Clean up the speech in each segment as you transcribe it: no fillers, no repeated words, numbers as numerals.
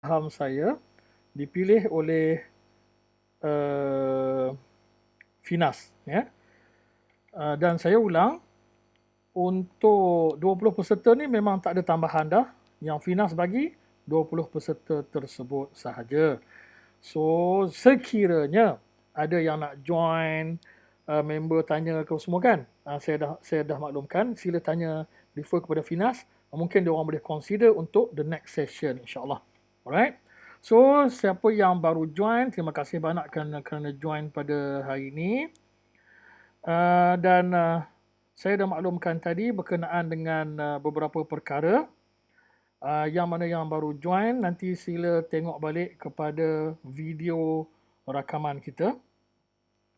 saham saya dipilih oleh uh, Finas, ya. Dan saya ulang, untuk 20 peserta ni memang tak ada tambahan dah. Yang Finas bagi 20 peserta tersebut sahaja. So sekiranya ada yang nak join, member tanya ke semua kan, saya dah maklumkan, sila tanya, refer kepada Finas, mungkin dia orang boleh consider untuk the next session, insyaAllah. Alright. So siapa yang baru join, terima kasih banyak kerana join pada hari ini. Dan saya dah maklumkan tadi berkenaan dengan beberapa perkara. Yang mana yang baru join, nanti sila tengok balik kepada video rakaman kita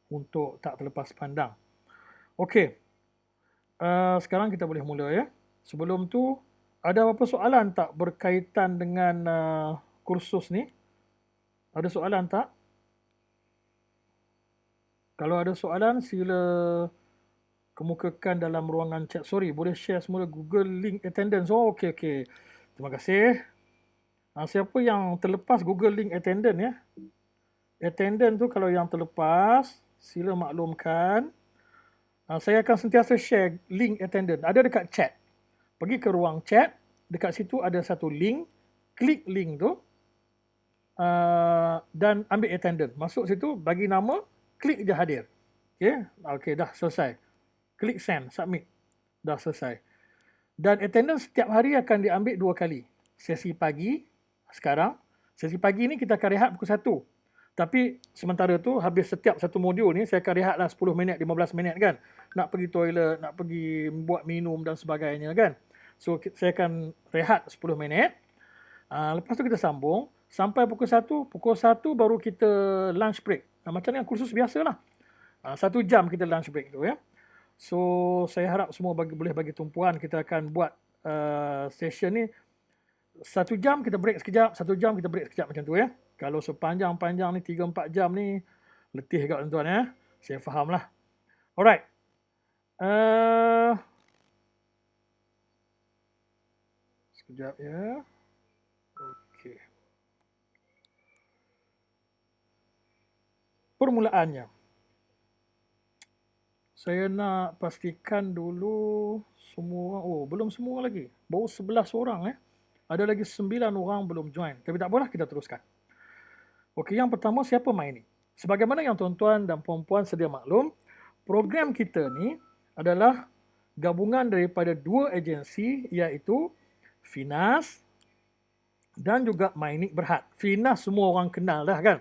untuk tak terlepas pandang. Okey, sekarang kita boleh mula ya. Sebelum tu, ada apa soalan tak berkaitan dengan kursus ni? Ada soalan tak? Kalau ada soalan, sila kemukakan dalam ruangan chat. Sorry, boleh share semula Google link attendance. Oh, okey, okey. Terima kasih. Siapa yang terlepas Google link attendance ya? Attendance tu kalau yang terlepas, sila maklumkan. Saya akan sentiasa share link attendance. Ada dekat chat. Pergi ke ruang chat. Dekat situ ada satu link. Klik link tu. Dan ambil attendance. Masuk situ, bagi nama, klik je hadir. Okay, dah selesai. Klik send, submit. Dah selesai. Dan attendance setiap hari akan diambil 2 kali. Sesi pagi, sekarang. Sesi pagi ni kita akan rehat pukul 1. Tapi sementara tu, habis setiap satu modul ni, saya akan rehatlah 10 minit, 15 minit kan. Nak pergi toilet, nak pergi buat minum dan sebagainya kan. So, saya akan rehat 10 minit. Lepas tu kita sambung. Sampai pukul 1. Pukul 1 baru kita lunch break. Macam ni kursus biasa lah. 1 jam kita lunch break tu ya. So, saya harap semua boleh bagi tumpuan. Kita akan buat session ni 1 jam kita break sekejap, 1 jam kita break sekejap macam tu ya. Kalau sepanjang-panjang ni 3-4 jam ni letih kat tuan-tuan ya. Saya faham lah. Alright. Sekejap ya. Okey. Permulaannya. Saya nak pastikan dulu semua orang. Belum semua lagi. Baru 11 orang Ada lagi 9 orang belum join. Tapi tak apalah, kita teruskan. Okey, yang pertama, siapa main ni? Sebagaimana yang tuan-tuan dan puan-puan sedia maklum, program kita ni adalah gabungan daripada 2 agensi, iaitu Finas dan juga Mainik Berhad. Finas semua orang kenal dah kan?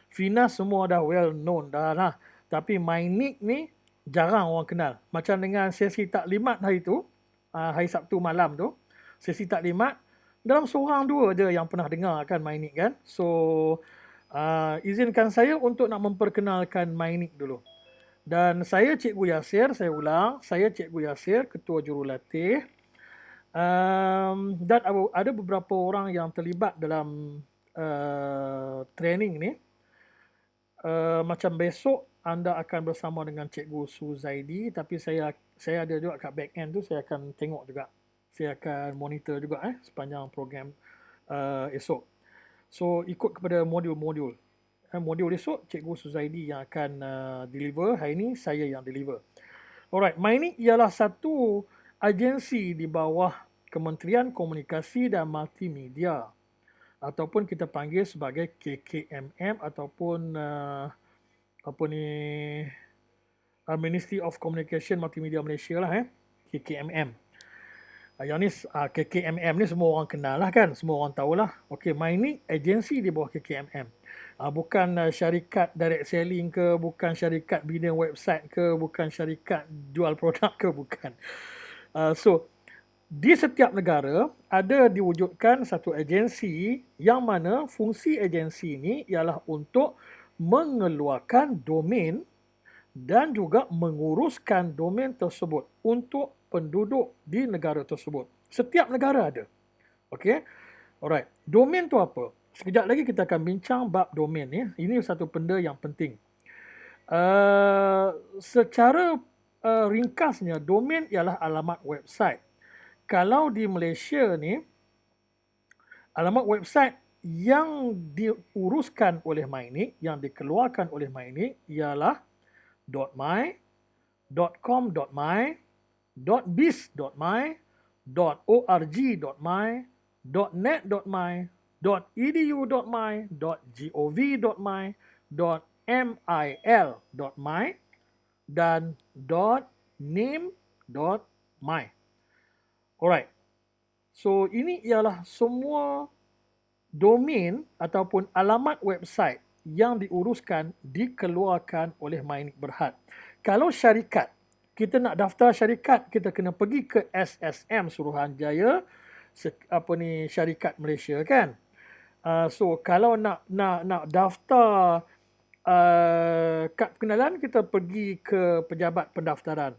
Finas semua dah well known dah lah. Tapi Mainik ni jarang orang kenal. Macam dengan sesi taklimat hari tu, hari Sabtu malam tu, sesi taklimat, dalam seorang dua je yang pernah dengar kan Mainik kan. So, izinkan saya untuk nak memperkenalkan Mainik dulu. Dan saya Cikgu Yasir, saya ulang, saya Cikgu Yasir, Ketua Jurulatih. Dan ada beberapa orang yang terlibat dalam training ni. Macam besok anda akan bersama dengan Cikgu Suzaidi, tapi saya ada juga kat back end tu, saya akan tengok juga. Saya akan monitor juga sepanjang program esok. So ikut kepada modul-modul. Modul esok Cikgu Suzaidi yang akan deliver, hari ini saya yang deliver. Alright, Mainik ialah satu agensi di bawah Kementerian Komunikasi dan Multimedia, ataupun kita panggil sebagai KKMM, ataupun Ministry of Communication Multimedia Malaysia lah KKMM. Yang ni KKMM ni semua orang kenal lah kan, semua orang tahulah. Okey, Mainik agensi di bawah KKMM. Bukan syarikat direct selling ke, bukan syarikat bina website ke, bukan syarikat jual produk ke, bukan. So, di setiap negara ada diwujudkan satu agensi yang mana fungsi agensi ini ialah untuk mengeluarkan domain dan juga menguruskan domain tersebut untuk penduduk di negara tersebut. Setiap negara ada. Okey. Alright. Domain tu apa? Sekejap lagi kita akan bincang bab domain ni. Ini satu benda yang penting. Secara ringkasnya, domain ialah alamat website. Kalau di Malaysia ni, alamat website yang diuruskan oleh MyNIC, yang dikeluarkan oleh MyNIC ialah .my, .com.my, .biz.my, .org.my, .net.my, .edu.my, .gov.my, .mil.my, dan .name.my. Alright. So ini ialah semua domain ataupun alamat website yang diuruskan, dikeluarkan oleh MyNIC Berhad. Kalau syarikat, kita nak daftar syarikat, kita kena pergi ke SSM Suruhanjaya, syarikat Malaysia kan. So kalau nak daftar kad pengenalan, kita pergi ke pejabat pendaftaran.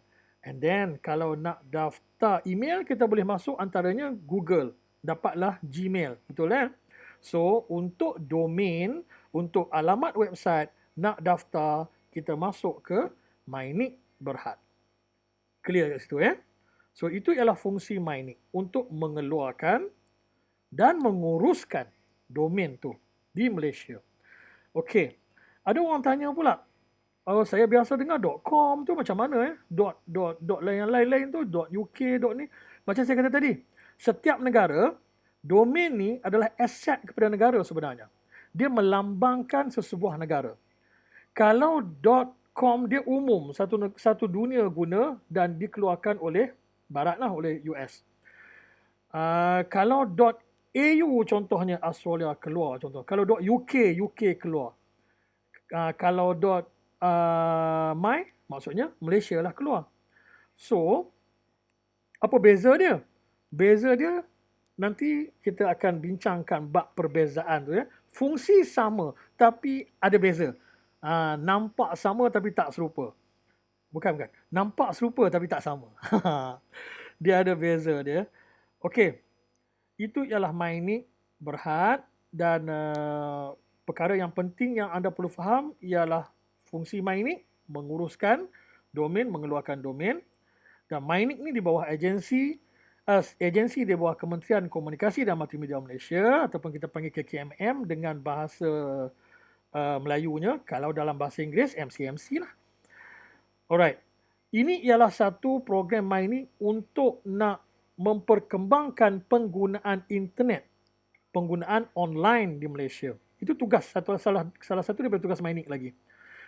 And then kalau nak daftar email, kita boleh masuk antaranya Google, dapatlah Gmail, betul kan? So untuk domain, untuk alamat website nak daftar, kita masuk ke MyNIC Berhad. Clear kat situ ya? So itu ialah fungsi MyNIC untuk mengeluarkan dan menguruskan domain tu di Malaysia. Okey. Ada orang tanya pula, saya biasa dengar .com tu macam mana yang lain-lain tu, .uk, ni. Macam saya kata tadi, setiap negara, domain ni adalah aset kepada negara sebenarnya. Dia melambangkan sesebuah negara. Kalau .com dia umum, satu dunia guna dan dikeluarkan oleh Barat lah, oleh US. Kalau .au contohnya Australia keluar contoh. Kalau .uk keluar. Kalau .my maksudnya Malaysia lah keluar. So apa beza dia? Beza dia nanti kita akan bincangkan bab perbezaan tu ya. Fungsi sama tapi ada beza. Nampak sama tapi tak serupa. Bukan. Nampak serupa tapi tak sama. Dia ada beza dia. Okey. Itu ialah MyNIC Berhad dan perkara yang penting yang anda perlu faham ialah fungsi MyNIC menguruskan domain, mengeluarkan domain, dan MyNIC ni di bawah agensi di bawah Kementerian Komunikasi dan Multimedia Malaysia ataupun kita panggil KKMM dengan bahasa Melayunya. Kalau dalam bahasa Inggeris MCMC lah. Alright. Ini ialah satu program MyNIC untuk nak memperkembangkan penggunaan internet, penggunaan online di Malaysia. Itu tugas salah satu daripada tugas MyNIC lagi.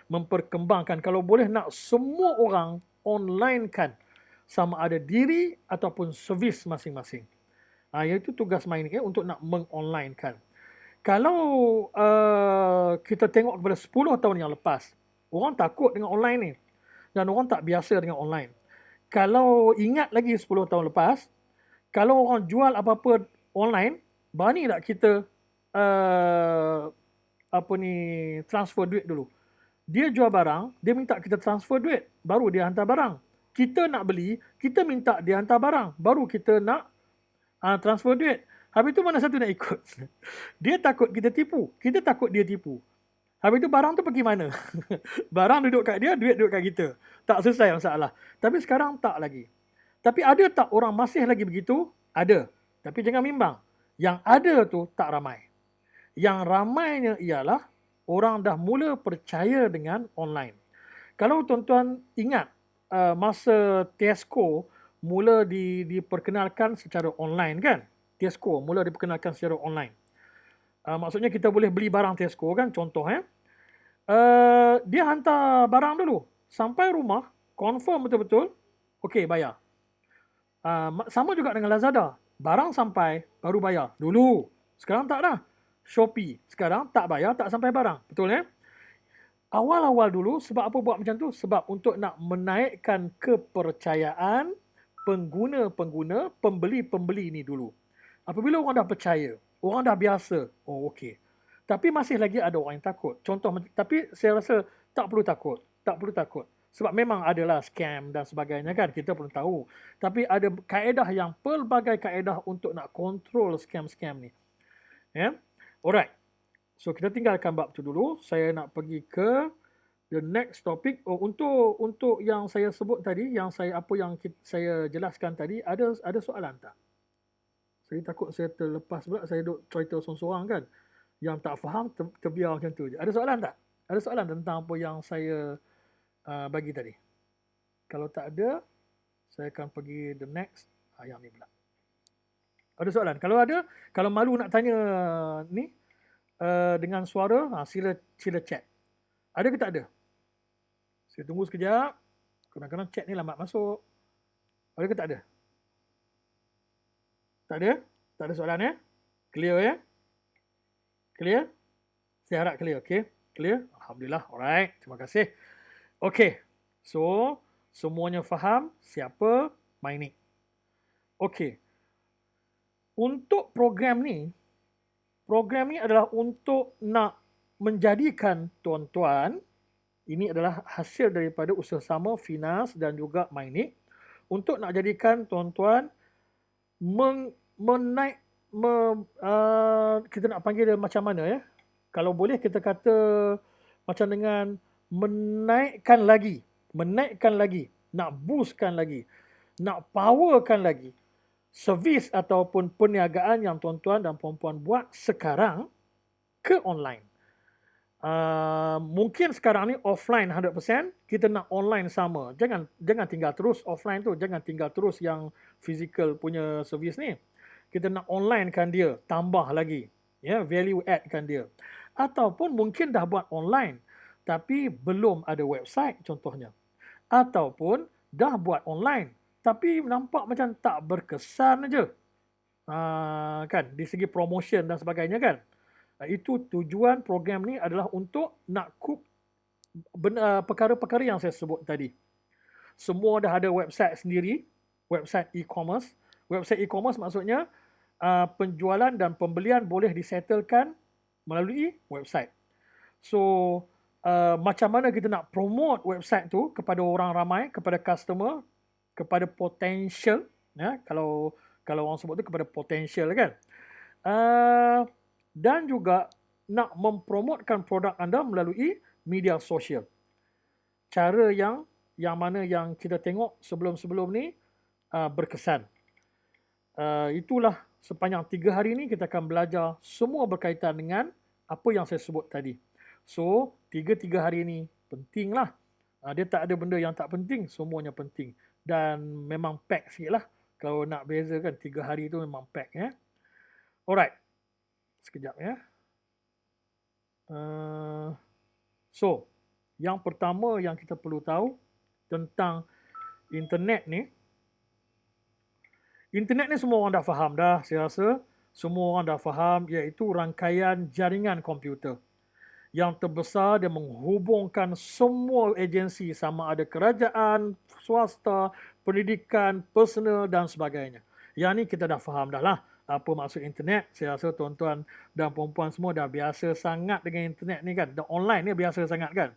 Memperkembangkan, kalau boleh nak semua orang online kan, sama ada diri ataupun servis masing-masing. Iaitu tugas MyNIC untuk nak meng-online kan. Kalau kita tengok kepada 10 tahun yang lepas, orang takut dengan online ni. Dan orang tak biasa dengan online. Kalau ingat lagi 10 tahun lepas, kalau orang jual apa-apa online, berani tak kita transfer duit dulu. Dia jual barang, dia minta kita transfer duit, baru dia hantar barang. Kita nak beli, kita minta dia hantar barang, baru kita nak transfer duit. Habis tu mana satu nak ikut? Dia takut kita tipu, kita takut dia tipu. Habis tu barang tu pergi mana? Barang duduk kat dia, duit duduk kat kita. Tak selesai masalah. Tapi sekarang tak lagi. Tapi ada tak orang masih lagi begitu? Ada. Tapi jangan bimbang. Yang ada tu tak ramai. Yang ramainya ialah orang dah mula percaya dengan online. Kalau tuan-tuan ingat masa Tesco mula diperkenalkan secara online kan? Tesco mula diperkenalkan secara online. Maksudnya kita boleh beli barang Tesco kan, contoh dia hantar barang dulu. Sampai rumah, confirm betul-betul, okey bayar. Sama juga dengan Lazada. Barang sampai, baru bayar. Dulu. Sekarang tak dah. Shopee. Sekarang tak bayar, tak sampai barang. Betul Awal-awal dulu, sebab apa buat macam tu? Sebab untuk nak menaikkan kepercayaan pengguna-pengguna, pembeli-pembeli ni dulu. Apabila orang dah percaya, orang dah biasa, oh okey. Tapi masih lagi ada orang yang takut. Contoh, tapi saya rasa tak perlu takut. Tak perlu takut. Sebab memang adalah scam dan sebagainya kan, kita perlu tahu. Tapi ada kaedah yang pelbagai kaedah untuk nak kontrol scam-scam ni. Alright. So kita tinggalkan bab tu dulu. Saya nak pergi ke the next topic. Untuk yang saya sebut tadi, yang saya jelaskan tadi, ada soalan tak? Saya takut saya terlepas pula, saya duk cerita seorang-seorang kan. Yang tak faham terbiar macam tu je. Ada soalan tak? Ada soalan tentang apa yang saya bagi tadi? Kalau tak ada, saya akan pergi the next. Yang ni pula. Ada soalan? Kalau ada, kalau malu nak tanya ni dengan suara, sila chat. Ada ke tak ada? Saya tunggu sekejap. Kadang-kadang chat ni lambat masuk. Ada ke tak ada? Tak ada? Tak ada soalan ya? Clear ya? Clear? Saya harap clear, okay? Clear? Alhamdulillah, alright. Terima kasih. Okay, so semuanya faham siapa Mainik. Okay, untuk program ni adalah untuk nak menjadikan tuan-tuan, ini adalah hasil daripada usaha sama Finas dan juga Mainik, untuk nak jadikan tuan-tuan kita nak panggil dia macam mana ya? Kalau boleh kita kata macam dengan menaikkan lagi, nak boostkan lagi, nak powerkan lagi servis ataupun perniagaan yang tuan-tuan dan puan-puan buat sekarang ke online. Mungkin sekarang ni offline 100%, kita nak online sama. Jangan tinggal terus offline tu, jangan tinggal terus yang physical punya servis ni. Kita nak online kan dia, tambah lagi, ya, value add kan dia. Ataupun mungkin dah buat online tapi belum ada website contohnya. Ataupun dah buat online tapi nampak macam tak berkesan aja. Kan, di segi promotion dan sebagainya kan. Itu tujuan program ni adalah untuk nak cook perkara-perkara yang saya sebut tadi. Semua dah ada website sendiri, website e-commerce. Website e-commerce maksudnya penjualan dan pembelian boleh disettlekan melalui website. So, macam mana kita nak promote website tu kepada orang ramai, kepada customer, kepada potential, ya, kalau orang sebut tu kepada potential kan. Dan juga nak mempromotkan produk anda melalui media sosial. Cara yang mana yang kita tengok sebelum-sebelum ni berkesan. Itulah sepanjang 3 hari ni kita akan belajar semua berkaitan dengan apa yang saya sebut tadi. So, 3 hari ni pentinglah. Dia tak ada benda yang tak penting, semuanya penting. Dan memang pack sikit lah. Kalau nak bezakan 3 hari tu memang pack ya. Alright. Sekejap ya. So, yang pertama yang kita perlu tahu tentang internet ni. Internet ni semua orang dah faham dah, saya rasa. Semua orang dah faham, iaitu rangkaian jaringan komputer yang terbesar dan menghubungkan semua agensi, sama ada kerajaan, swasta, pendidikan, personal dan sebagainya. Yang ni kita dah faham dah lah apa maksud internet. Saya rasa tuan-tuan dan puan-puan semua dah biasa sangat dengan internet ni kan. Dan online ni biasa sangat kan.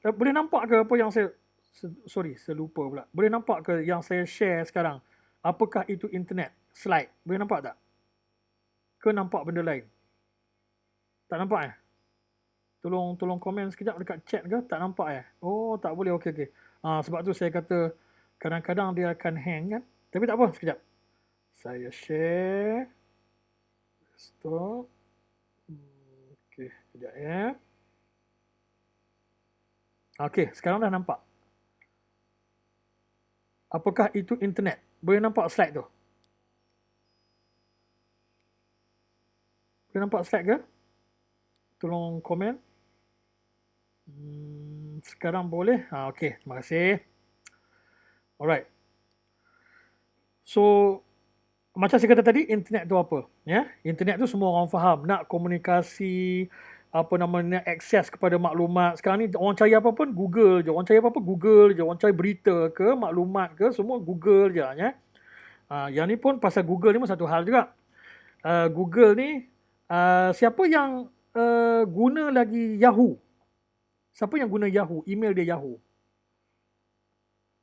Boleh nampak ke apa yang saya... saya lupa pula. Boleh nampak ke yang saya share sekarang? Apakah itu internet? Slide. Boleh nampak tak? Ke nampak benda lain? Tak nampak Tolong komen sekejap dekat chat ke? Tak nampak Oh, tak boleh. Okey. Sebab tu saya kata kadang-kadang dia akan hang kan? Tapi tak apa, sekejap. Saya share. Stop. Okey, sekejap Okey, sekarang dah nampak. Apakah itu internet? Boleh nampak slide tu? Boleh nampak slide ke? Tolong komen. Sekarang boleh? Okey, terima kasih. Alright. So, macam saya kata tadi, internet tu apa? Ya, internet tu semua orang faham. Nak komunikasi, nak akses kepada maklumat. Sekarang ni orang cari apa pun Google je. Orang cari apa-apa Google je. Orang cari berita ke, maklumat ke, semua Google je ya. Yang ni pun pasal Google ni pun satu hal juga. Google ni siapa yang guna lagi Yahoo? Siapa yang guna Yahoo? Email dia Yahoo.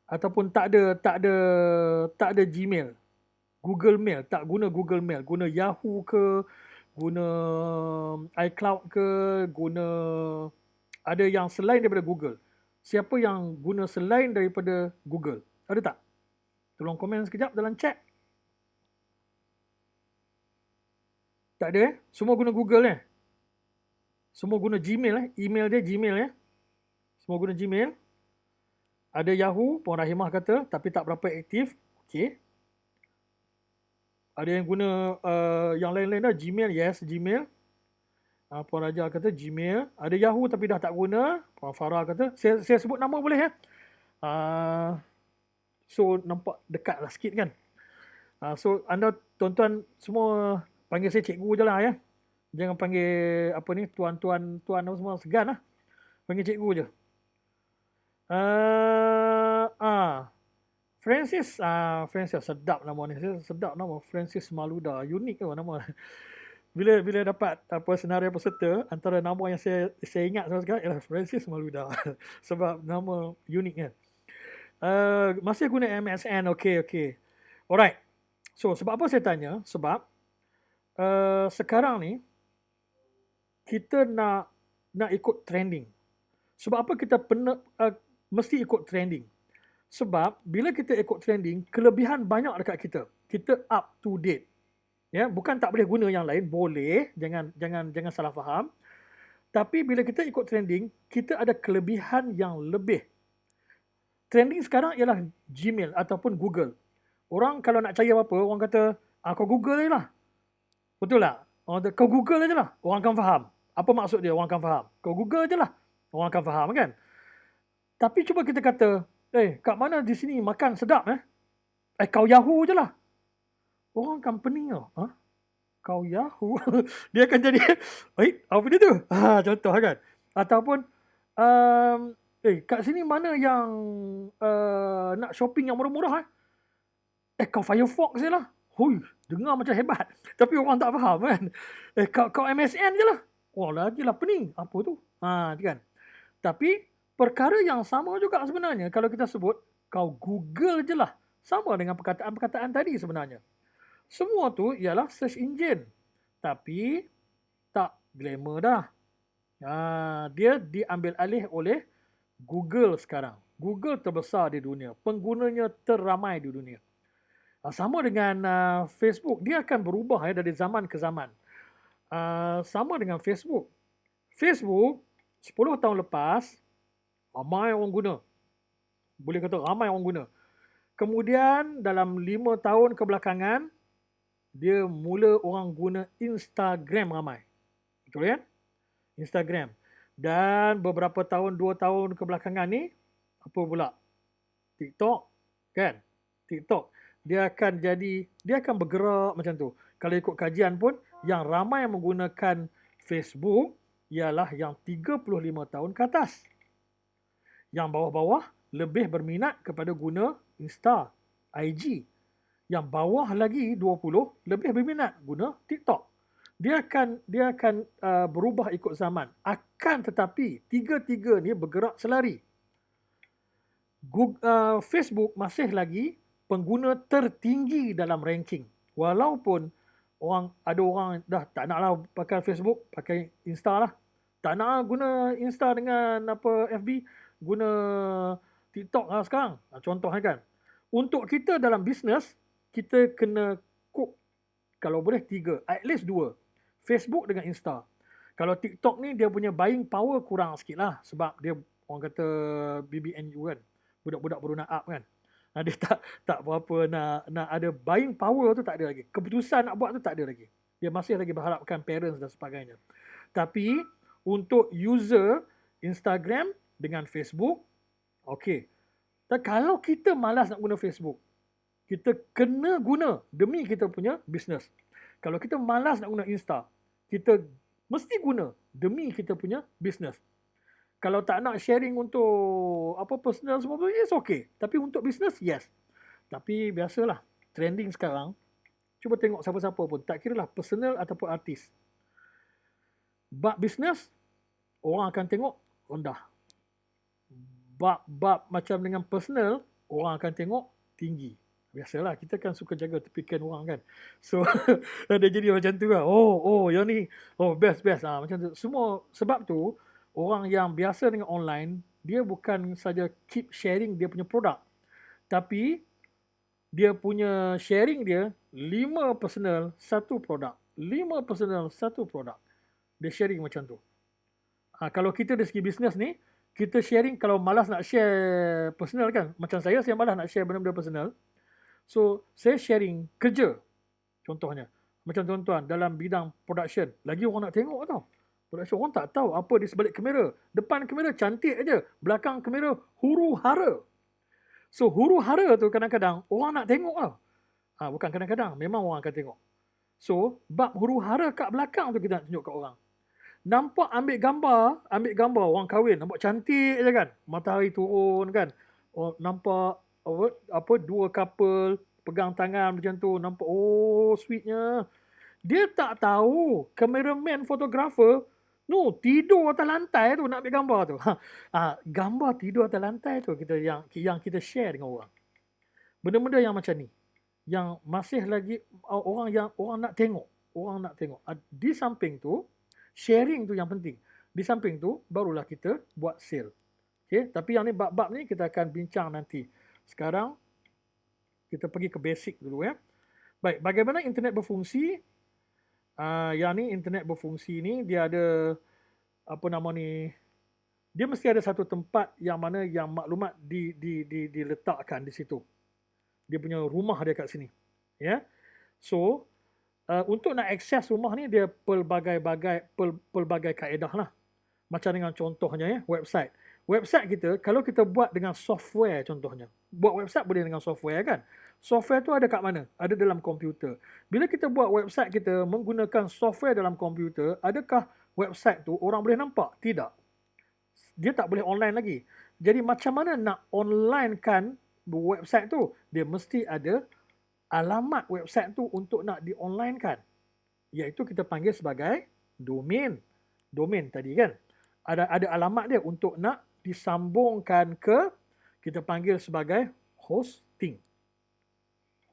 Ataupun tak ada Gmail. Google Mail, tak guna Google Mail, guna Yahoo ke, guna iCloud ke, guna ada yang selain daripada Google. Siapa yang guna selain daripada Google? Ada tak? Tolong komen sekejap dalam chat. Tak ada Semua guna Google Semua guna Gmail Email dia Gmail Semua guna Gmail. Ada Yahoo, Puan Rahimah kata, tapi tak berapa aktif. Okey. Ada yang guna yang lain-lain dah. Gmail, yes, Gmail. Puan Raja kata Gmail. Ada Yahoo tapi dah tak guna. Puan Farah kata, saya sebut nama boleh so nampak dekat lah sikit kan. So anda tuan-tuan semua panggil saya cikgu je lah Jangan panggil apa ni tuan-tuan apa semua segan lah. Panggil cikgu je. Francis sedap nama ni. Sedap nama Francis Maluda. Unik ke nama. Bila dapat senarai peserta, antara nama yang saya ingat sampai sekarang ialah Francis Maluda. Sebab nama unik kan. Masih guna MSN. Okey. Alright. So sebab apa saya tanya? Sebab sekarang ni kita nak ikut trending. Sebab apa kita mesti ikut trending? Sebab bila kita ikut trending, kelebihan banyak dekat kita. Kita up to date. Bukan tak boleh guna yang lain, boleh, jangan salah faham. Tapi bila kita ikut trending, kita ada kelebihan yang lebih. Trending sekarang ialah Gmail ataupun Google. Orang kalau nak cari apa-apa, orang kata, kau Google je lah. Betul tak? Kau Google je lah, orang akan faham. Apa maksud dia? Orang akan faham. Kau Google je lah, orang akan faham kan? Tapi cuba kita kata, kat mana di sini makan sedap kau Yahoo je lah. Orang company kau Yahoo. Dia akan jadi, apa dia tu? Contoh kan. Ataupun, kat sini mana yang nak shopping yang murah-murah kau Firefox je lah. Hui, dengar macam hebat. Tapi orang tak faham kan. Kau MSN je lah. Lagi lah pening. Apa tu? Kan. Tapi, perkara yang sama juga sebenarnya kalau kita sebut kau Google je lah. Sama dengan perkataan tadi sebenarnya. Semua tu ialah search engine. Tapi tak glamour dah. Dia diambil alih oleh Google sekarang. Google terbesar di dunia. Penggunanya terramai di dunia. Sama dengan Facebook. Dia akan berubah dari zaman ke zaman. Sama dengan Facebook. Facebook 10 tahun lepas ramai orang guna. Boleh kata ramai orang guna. Kemudian dalam 5 tahun kebelakangan, dia mula orang guna Instagram ramai. Betul kan? Instagram. Dan beberapa tahun, 2 tahun kebelakangan ni, apa pula? TikTok. Kan? TikTok. Dia akan bergerak macam tu. Kalau ikut kajian pun, yang ramai yang menggunakan Facebook ialah yang 35 tahun ke atas. Yang bawah-bawah lebih berminat kepada guna Insta, IG. Yang bawah lagi 20 lebih berminat guna TikTok. Dia akan berubah ikut zaman. Akan tetapi tiga-tiga ni bergerak selari. Facebook masih lagi pengguna tertinggi dalam ranking. Walaupun ada orang dah tak naklah pakai Facebook, pakai Insta lah. Tak nak guna Insta dengan FB, guna TikTok lah sekarang. Contoh kan. Untuk kita dalam bisnes, kita kena cook kalau boleh 3, at least 2. Facebook dengan Insta. Kalau TikTok ni dia punya buying power kurang sikit lah. Sebab dia orang kata BBNU kan. Budak-budak baru nak up kan. Dia tak berapa nak ada buying power tu, tak ada lagi. Keputusan nak buat tu tak ada lagi. Dia masih lagi berharapkan parents dan sebagainya. Tapi untuk user Instagram dengan Facebook, okey. Dan kalau kita malas nak guna Facebook, kita kena guna demi kita punya business. Kalau kita malas nak guna Insta, kita mesti guna demi kita punya business. Kalau tak nak sharing untuk personal semua, it's okay. Tapi untuk business, yes. Tapi biasalah, trending sekarang, cuba tengok siapa-siapa pun, tak kira lah personal ataupun artis. Bab business, orang akan tengok rendah. Bab macam dengan personal, orang akan tengok tinggi. Biasalah, kita kan suka jaga tepikan orang kan. So, dia jadi macam tu lah. Yang ni, best. Macam tu. Semua, sebab tu, orang yang biasa dengan online, dia bukan saja keep sharing dia punya produk. Tapi, dia punya sharing dia, 5 personal, 1 produk. 5 personal satu produk. Dia sharing macam tu. Kalau kita dari segi bisnes ni, kita sharing kalau malas nak share personal kan. Macam saya malas nak share benda-benda personal. So, saya sharing kerja. Contohnya. Macam tuan-tuan dalam bidang production. Lagi orang nak tengok tau. Production orang tak tahu apa di sebalik kamera. Depan kamera cantik aja. Belakang kamera huru-hara. So, huru-hara tu kadang-kadang orang nak tengok tau. Bukan kadang-kadang. Memang orang akan tengok. So, bab huru-hara kat belakang tu kita nak tunjuk kat orang. Nampak ambil gambar orang kahwin, nampak cantik je kan. Matahari turun kan. Nampak dua couple pegang tangan macam tu, nampak sweetnya. Dia tak tahu cameraman fotografer tidur atas lantai tu nak ambil gambar tu. Gambar tidur atas lantai tu kita yang kita share dengan orang. Benda-benda yang macam ni yang masih lagi orang nak tengok. Di samping tu sharing tu yang penting. Di samping tu, barulah kita buat sale. Okay? Tapi yang ni bab-bab ni kita akan bincang nanti. Sekarang, kita pergi ke basic dulu ya. Baik, bagaimana internet berfungsi? Yang ni, internet berfungsi ni, dia ada, dia mesti ada satu tempat yang mana yang maklumat diletakkan di situ. Dia punya rumah dia kat sini. Ya. So, untuk nak akses rumah ni dia pelbagai kaedah lah. Macam dengan contohnya ya, website. Website kita kalau kita buat dengan software contohnya. Buat website boleh dengan software kan. Software tu ada kat mana? Ada dalam komputer. Bila kita buat website kita menggunakan software dalam komputer, adakah website tu orang boleh nampak? Tidak. Dia tak boleh online lagi. Jadi macam mana nak online kan website tu? Dia mesti ada alamat website tu untuk nak di-online kan. Iaitu kita panggil sebagai domain. Domain tadi kan. Ada alamat dia untuk nak disambungkan ke, kita panggil sebagai hosting.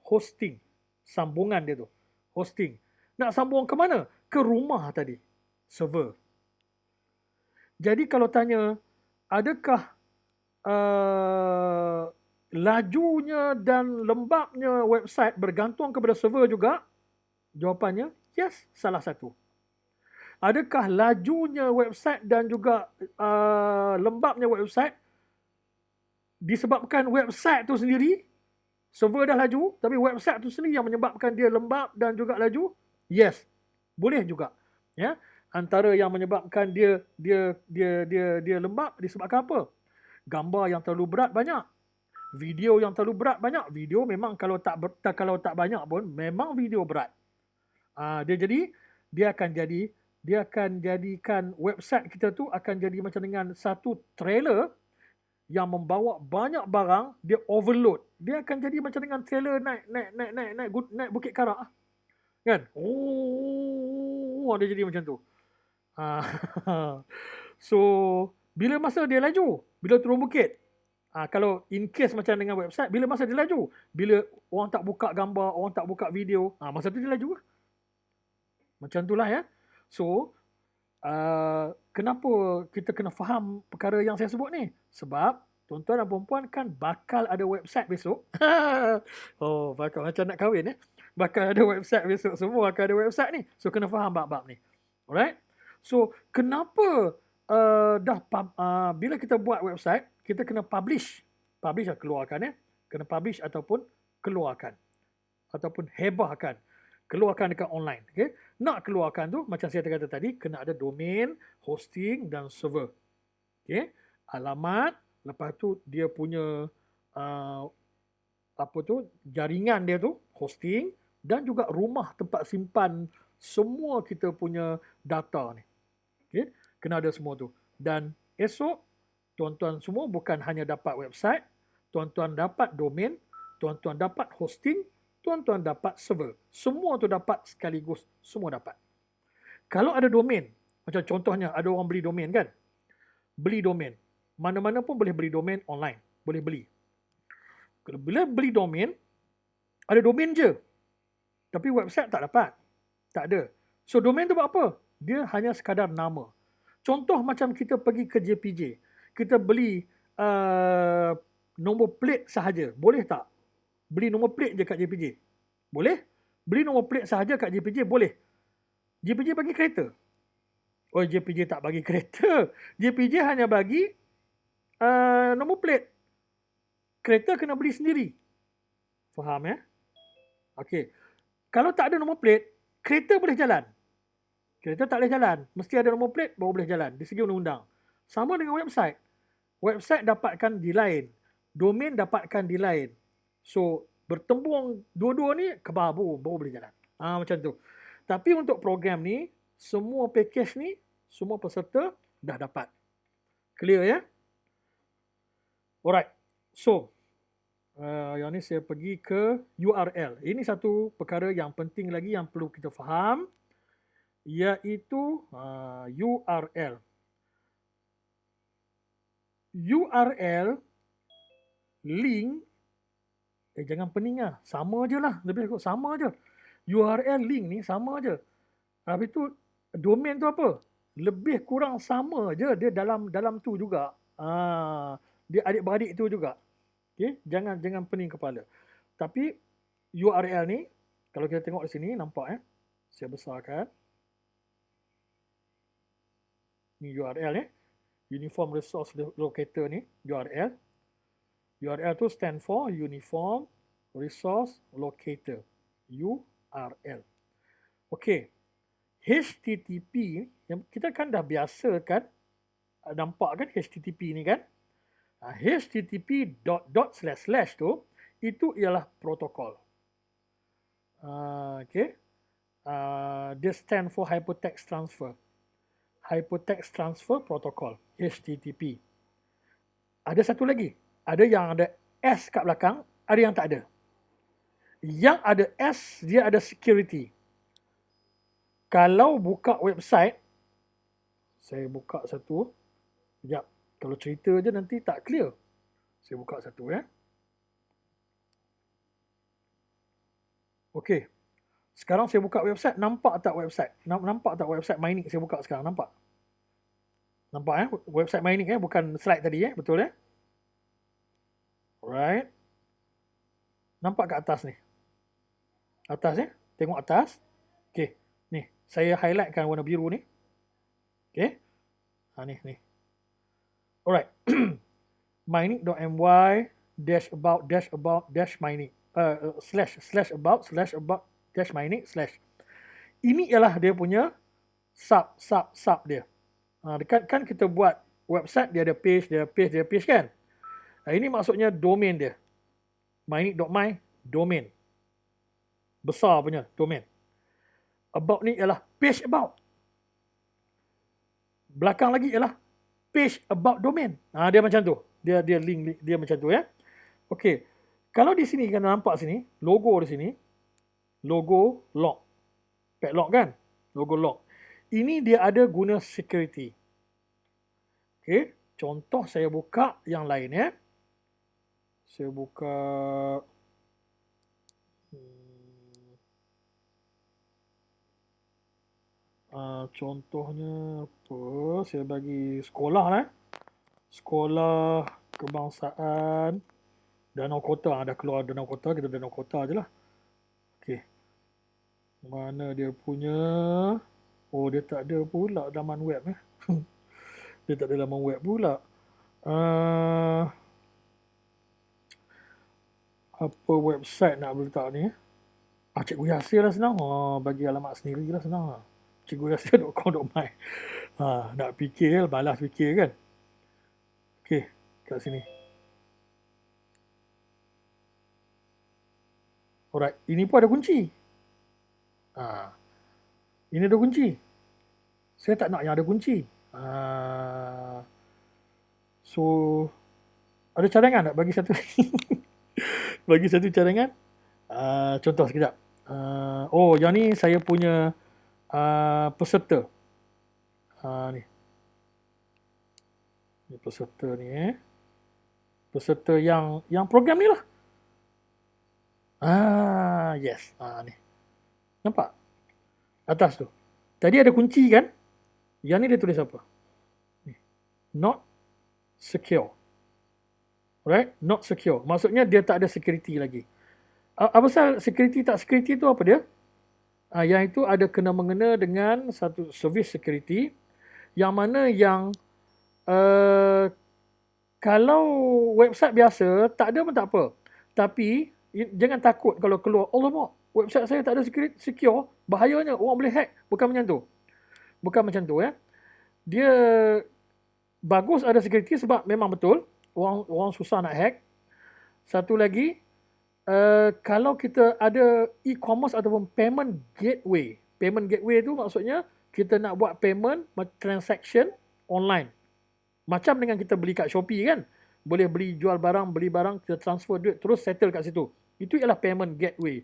Hosting. Sambungan dia tu. Hosting. Nak sambung ke mana? Ke rumah tadi. Server. Jadi kalau tanya, adakah lajunya dan lembabnya website bergantung kepada server juga? Jawapannya, yes, salah satu. Adakah lajunya website dan juga lembabnya website disebabkan website tu sendiri? Server dah laju, tapi website tu sendiri yang menyebabkan dia lembab dan juga laju? Yes, boleh juga. Ya, antara yang menyebabkan dia lembab disebabkan apa? Gambar yang terlalu berat banyak. Video yang terlalu berat banyak. Video memang kalau tak banyak pun memang video berat. Dia akan jadikan website kita tu akan jadi macam dengan satu trailer yang membawa banyak barang, dia overload. Dia akan jadi macam dengan trailer naik Bukit Karak. Kan? Dia jadi macam tu. So, bila masa dia laju, bila turun bukit, kalau in case macam dengan website, bila masa dia laju, bila orang tak buka gambar, orang tak buka video, masa tu dia laju lah. Macam itulah ya. So, kenapa kita kena faham perkara yang saya sebut ni? Sebab tuan-tuan dan perempuan kan bakal ada website besok. Bakal macam nak kahwin ya. Bakal ada website besok. Semua akan ada website ni. So, kena faham bab-bab ni. Alright? So, kenapa bila kita buat website, kita kena publish. Publish lah, keluarkan ya. Kena publish ataupun keluarkan. Ataupun hebahkan. Keluarkan dekat online. Okay? Nak keluarkan tu, macam saya kata tadi, kena ada domain, hosting dan server. Okay? Alamat, lepas tu dia punya jaringan dia tu, hosting, dan juga rumah tempat simpan semua kita punya data ni. Okay? Kena ada semua tu. Dan esok, tuan-tuan semua bukan hanya dapat website, tuan-tuan dapat domain, tuan-tuan dapat hosting, tuan-tuan dapat server. Semua tu dapat sekaligus. Semua dapat. Kalau ada domain, macam contohnya ada orang beli domain kan? Beli domain. Mana-mana pun boleh beli domain online. Boleh beli. Bila beli domain, ada domain je. Tapi website tak dapat. Tak ada. So domain tu buat apa? Dia hanya sekadar nama. Contoh macam kita pergi ke JPJ. Kita beli nombor plate sahaja. Boleh tak? Beli nombor plate je kat JPJ. Boleh? Beli nombor plate sahaja kat JPJ boleh. JPJ bagi kereta. Oh, JPJ tak bagi kereta. JPJ hanya bagi nombor plate. Kereta kena beli sendiri. Faham ya? Okey. Kalau tak ada nombor plate, kereta boleh jalan. Kereta tak boleh jalan. Mesti ada nombor plate baru boleh jalan. Di segi undang-undang. Sama dengan website. Website dapatkan di lain. Domain dapatkan di lain. So, bertembung dua-dua ni baru boleh jalan. Macam tu. Tapi untuk program ni, semua package ni, semua peserta dah dapat. Clear ya? Alright. So, yang ni saya pergi ke URL. Ini satu perkara yang penting lagi yang perlu kita faham, iaitu URL. URL link jangan pening lah. Sama je lah. Lebih kurang sama je. URL link ni sama je. Habis tu domain tu apa? Lebih kurang sama je. Dia dalam tu juga. Dia adik-beradik tu juga. Okay? Jangan pening kepala. Tapi URL ni, kalau kita tengok di sini, nampak saya besarkan. Ni URL ni. Uniform Resource Locator ni, URL. URL tu stand for Uniform Resource Locator. URL. Okey. HTTP, yang kita kan dah biasa kan, nampak kan HTTP ni kan? HTTP ... tu, itu ialah protokol. Okey. Dia stand for Hypertext Transfer. Hypertext Transfer Protocol, HTTP. Ada satu lagi. Ada yang ada S kat belakang, ada yang tak ada. Yang ada S, dia ada security. Kalau buka website, saya buka satu. Sekejap. Kalau cerita je nanti tak clear. Saya buka satu Okey. Sekarang saya buka website, nampak tak website? Nampak tak website Mynic saya buka sekarang? Nampak? Nampak website Mynic bukan slide tadi betul Alright. Nampak kat atas ni? Atas tengok atas. Okey, ni saya highlightkan warna biru ni. Okey. Ni. Alright. mynic.my -about -mynic /about -mynic / ini ialah dia punya sub dia. Kan kita buat website, dia ada page kan. Ini maksudnya domain dia. mynic.my domain. Besar punya domain. About ni ialah page about. Belakang lagi ialah page about domain. Dia macam tu. Dia link dia macam tu Okey. Kalau di sini kan nampak sini, logo di sini. Logo lock. Padlock kan? Logo lock. Ini dia ada guna security. Okey, contoh saya buka yang lain Saya buka contohnya apa? Saya bagi sekolah Sekolah Kebangsaan Danau Kota. Dah keluar Danau Kota, kita Danau Kota je lah. Okey. Mana dia punya? Oh, dia tak ada pula laman web Dia tak ada laman web pula. Apa website nak letak ni? Cikgu Yasir lah senang. Bagi alamat sendiri lah senang. cikguyasir.com.my. Nak fikir, balas fikir kan. Okey, kat sini. Alright, ini pun ada kunci. Ini ada kunci. Saya tak nak yang ada kunci. So, ada cadangan tak bagi satu? Bagi satu cadangan. Contoh sekejap. Yang ni saya punya peserta. Ni. Ni peserta ni Peserta yang program ni lah. Yes. Ni. Nampak? Atas tu. Tadi ada kunci kan? Yang ni dia tulis apa? Ni. Not secure. Right? Not secure. Maksudnya dia tak ada security lagi. Apa pasal security tak security tu apa dia? Yang itu ada kena-mengena dengan satu servis security yang mana yang uh, kalau website biasa tak ada pun tak apa. Tapi jangan takut kalau keluar, alamak, website saya tak ada secure, bahayanya orang boleh hack. Bukan macam tu. Bukan macam tu ya. Dia bagus ada security sebab memang betul orang orang susah nak hack. Satu lagi, kalau kita ada e-commerce ataupun payment gateway. Payment gateway tu maksudnya kita nak buat payment transaction online. Macam dengan kita beli kat Shopee kan. Boleh beli barang, kita transfer duit terus settle kat situ. Itu ialah payment gateway.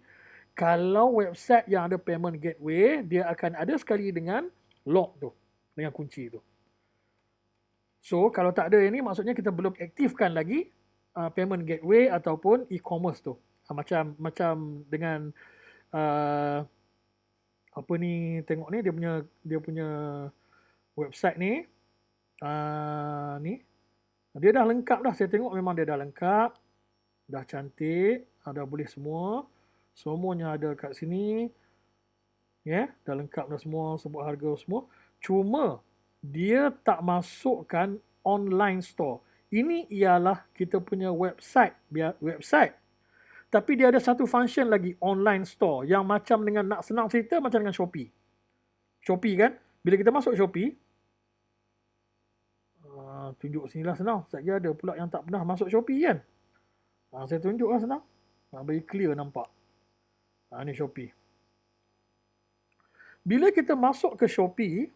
Kalau website yang ada payment gateway, dia akan ada sekali dengan lock tu, dengan kunci tu. So kalau tak ada ini maksudnya kita belum aktifkan lagi payment gateway ataupun e-commerce tu. Macam dengan uh, apa ni, tengok ni dia punya website ni. Ni dia dah lengkap dah, saya tengok memang dia dah lengkap, dah cantik, dah boleh semua, semuanya ada kat sini, ya, dah lengkap dah semua, sebut harga semua. Cuma dia tak masukkan online store. Ini ialah kita punya website, tapi dia ada satu function lagi, online store, yang macam dengan, nak senang cerita, macam dengan Shopee. Shopee kan, bila kita masuk Shopee, tunjuk sini lah senang. Sekejap ada pula yang tak pernah masuk Shopee kan. Saya tunjuk lah senang. Bagi clear nampak. Ni Shopee. Bila kita masuk ke Shopee,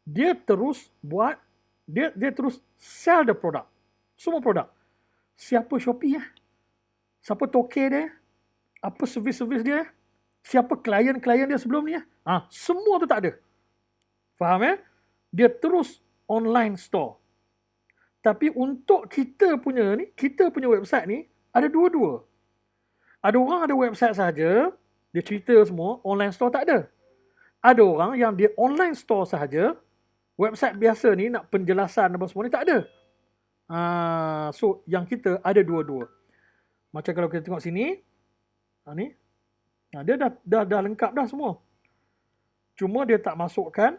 dia terus buat, dia terus sell the product. Semua produk. Siapa Shopee siapa toke dia, apa servis-servis dia, siapa klien-klien dia sebelum ni semua tu tak ada. Faham ya? Dia terus online store. Tapi untuk kita punya website ni ada dua-dua. Ada orang ada website saja, dia cerita semua, online store tak ada. Ada orang yang dia online store sahaja, website biasa ni nak penjelasan apa semua ni tak ada. So yang kita ada dua-dua. Macam kalau kita tengok sini, ni, dia dah lengkap dah semua. Cuma dia tak masukkan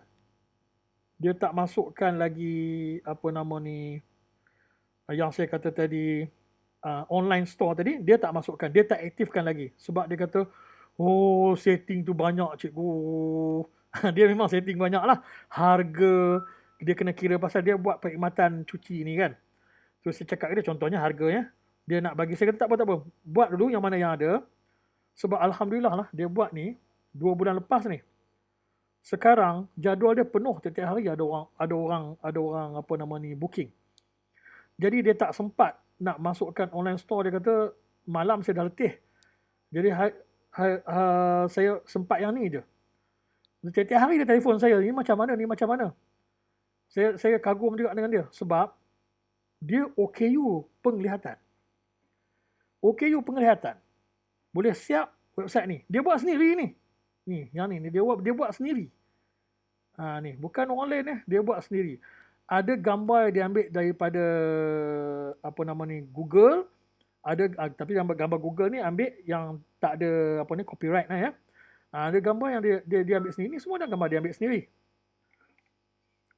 lagi apa nama ni, yang saya kata tadi, online store tadi, dia tak masukkan, dia tak aktifkan lagi. Sebab dia kata, setting tu banyak cikgu. Dia memang setting banyak lah. Harga, dia kena kira pasal dia buat perkhidmatan cuci ni kan. So saya cakap dia contohnya harganya, dia nak bagi, saya kata tak apa. Buat dulu yang mana yang ada. Sebab Alhamdulillah lah, dia buat ni 2 bulan lepas ni. Sekarang jadual dia penuh, setiap hari ada orang apa nama ni, booking. Jadi dia tak sempat nak masukkan online store. Dia kata malam saya dah letih. Jadi saya sempat yang ni je. Setiap hari dia telefon saya, ni macam mana. Saya kagum juga dengan dia sebab dia OKU penglihatan. Boleh siap website ni. Dia buat sendiri ni. Yang ni dia buat sendiri. Ni bukan online dia buat sendiri. Ada gambar yang dia ambil daripada apa nama ni, Google. Tapi gambar Google ni ambil yang tak ada apa ni, copyright ya. Ada gambar yang dia ambil sendiri. Ni semua dah gambar dia ambil sendiri.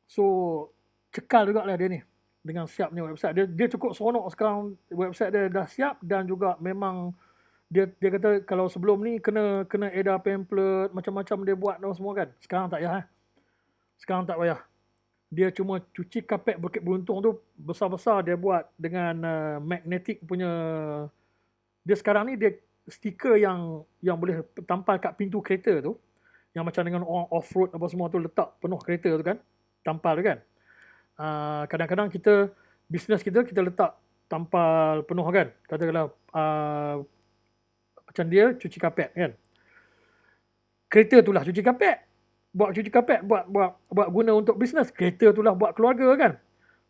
So cekal jugalah dia ni dengan siapnya website. Dia cukup seronok sekarang website dia dah siap, dan juga memang dia kata kalau sebelum ni kena edar pamphlet macam-macam dia buat semua kan. Sekarang tak payah. Sekarang tak payah. Dia cuma cuci kapet Bukit Beruntung tu besar-besar, dia buat dengan magnetic punya. Dia sekarang ni dia stiker yang boleh tampal kat pintu kereta tu, yang macam dengan orang off-road apa semua tu, letak penuh kereta tu kan, tampal tu kan. Kadang-kadang bisnes kita letak tampal penuh kan, katakanlah macam dia cuci kapet kan, kereta tu lah cuci kapet, buat guna untuk bisnes, kereta tu lah buat keluarga kan.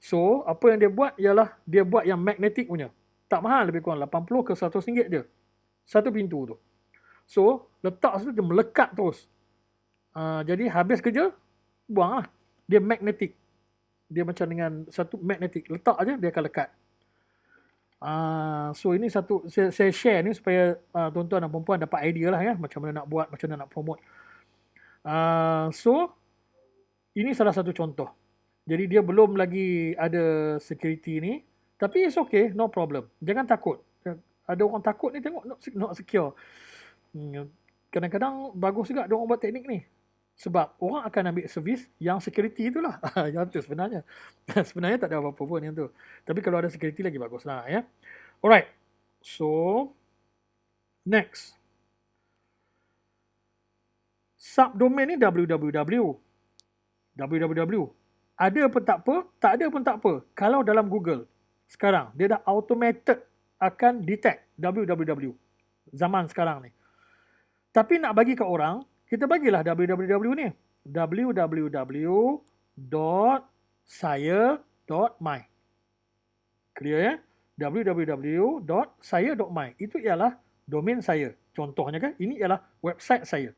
So apa yang dia buat ialah dia buat yang magnetic punya, tak mahal, lebih kurang 80 ke 100 ringgit je satu pintu tu. So letak situ dia melekat terus. Jadi habis kerja buang lah. Dia magnetic, dia macam dengan satu magnetic, letak aja dia akan lekat. So ini satu, saya share ni supaya tuan-tuan dan perempuan dapat idea lah ya, macam mana nak buat, macam mana nak promote. So ini salah satu contoh. Jadi dia belum lagi ada security ni, tapi it's okay, no problem. Jangan takut. Ada orang takut ni tengok not secure. Kadang-kadang bagus juga dia orang buat teknik ni. Sebab orang akan ambil servis yang security itulah. Yang tu sebenarnya. Sebenarnya tak ada apa-apa pun yang tu. Tapi kalau ada security lagi baguslah ya. Alright. So next. Subdomain ni www. www. Ada pun tak apa, tak ada pun tak apa. Kalau dalam Google sekarang dia dah automated akan detect www. Zaman sekarang ni. Tapi nak bagi ke orang, kita bagilah www ni. www.saya.my. Clear ya? www.saya.my. Itu ialah domain saya. Contohnya kan, ini ialah website saya.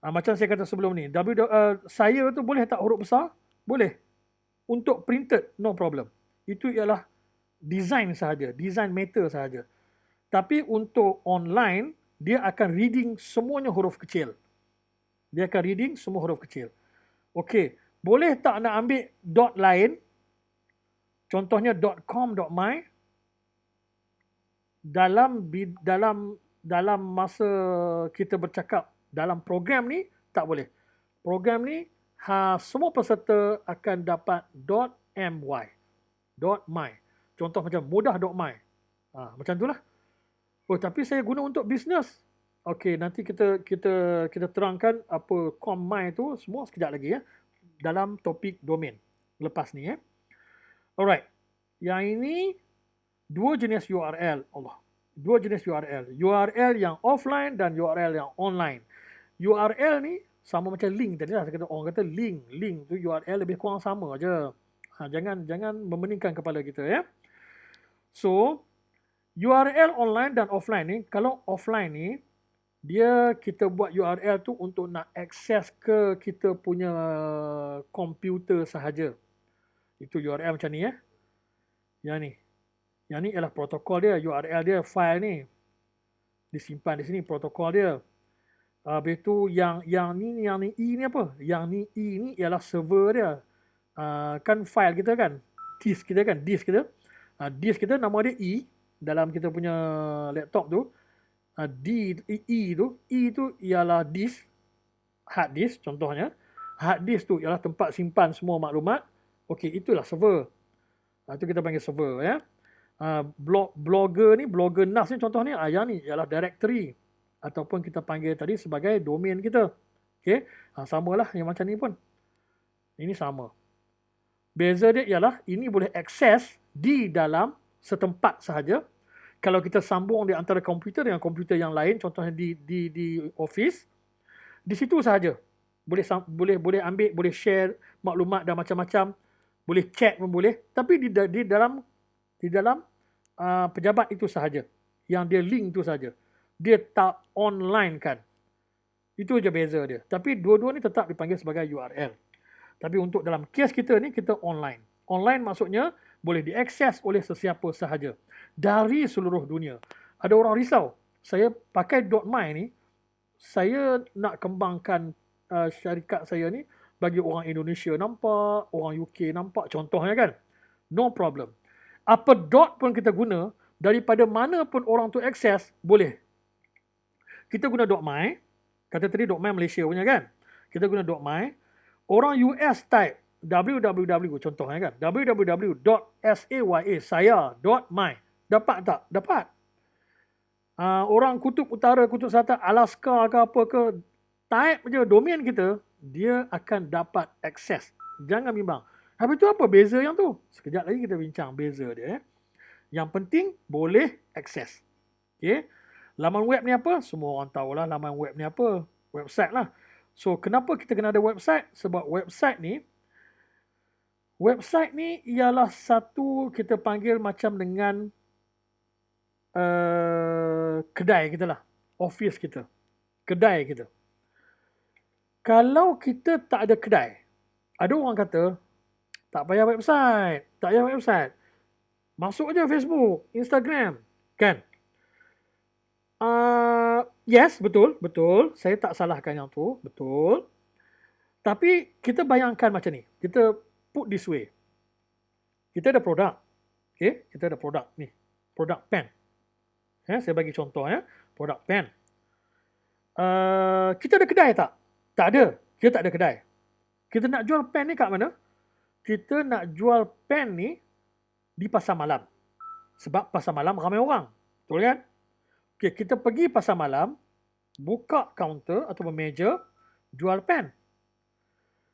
Macam saya kata sebelum ni, saya tu boleh tak huruf besar? Boleh. Untuk printed, no problem. Itu ialah design sahaja, design matter sahaja. Tapi untuk online, dia akan reading semuanya huruf kecil. Dia akan reading semua huruf kecil. Okey, boleh tak nak ambil dot lain? Contohnya .com.my. Dalam masa kita bercakap dalam program ni tak boleh. Program ni semua peserta akan dapat .my. Contoh macam mudah.my. Macam itulah. Oh, tapi saya guna untuk bisnes. Okey, nanti kita terangkan apa com.my tu semua sekejap lagi ya. Dalam topik domain lepas ni ya. Alright. Yang ini dua jenis URL. Dua jenis URL. URL yang offline dan URL yang online. URL ni sama macam link tadi lah. Orang kata link tu URL lebih kurang sama aja. Jangan membeningkan kepala kita ya. So URL online dan offline ni, kalau offline ni, kita buat URL tu untuk nak akses ke kita punya komputer sahaja. Itu URL macam ni ya. Yang ni ialah protokol dia, URL dia, file ni. Disimpan di sini protokol dia. Habis tu yang ni I ni apa? Yang ni I ni ialah server dia. Kan file kita kan? Disk kita. Disk kita nama dia I. Dalam kita punya laptop tu, I tu ialah disk, hard disk contohnya. Hard disk tu ialah tempat simpan semua maklumat. Okey, itulah server. Itu kita panggil server ya. Blogger NAS ni contohnya, yang ni ialah directory ataupun kita panggil tadi sebagai domain kita. Okey, samalah yang macam ni pun. Ini sama. Beza dia ialah ini boleh akses di dalam setempat sahaja. Kalau kita sambung di antara komputer dengan komputer yang lain, contohnya di office, di situ sahaja. Boleh ambil, boleh share maklumat dan macam-macam, boleh chat pun boleh, tapi di dalam pejabat itu sahaja. Yang dia link itu sahaja. Dia tak online kan. Itu je beza dia. Tapi dua-dua ni tetap dipanggil sebagai URL. Tapi untuk dalam kes kita ni, kita online. Online maksudnya boleh diakses oleh sesiapa sahaja dari seluruh dunia. Ada orang risau, saya pakai .my ni, saya nak kembangkan syarikat saya ni bagi orang Indonesia nampak, orang UK nampak, contohnya kan. No problem. Apa dot pun kita guna, daripada mana pun orang tu akses, boleh. Kita guna .my, kata tadi .my Malaysia punya kan. Kita guna .my, orang US type www contohnya kan, www.saya.my. Dapat tak? Dapat. Orang kutub utara, kutub selatan, Alaska ke apa ke, type je domain kita, dia akan dapat akses. Jangan bimbang. Habis tu apa beza yang tu? Sekejap lagi kita bincang beza dia. Yang penting boleh akses. Okay. Laman web ni apa? Semua orang tahulah laman web ni apa. Website lah. So kenapa kita kena ada website? Sebab website ni ialah satu kita panggil macam dengan kedai kita lah. Office kita. Kedai kita. Kalau kita tak ada kedai, ada orang kata, tak payah website. Masuk je Facebook, Instagram, kan? Yes, betul, betul. Saya tak salahkan yang tu, betul. Tapi kita bayangkan macam ni. Kita put this way. Kita ada produk. Okay? Kita ada produk ni. Produk pen. Saya bagi contoh ya. Produk pen. Kita ada kedai tak? Tak ada. Kita tak ada kedai. Kita nak jual pen ni kat mana? Kita nak jual pen ni di pasar malam. Sebab pasar malam ramai orang. Betul kan? Okay, kita pergi pasar malam, buka kaunter atau meja, jual pen.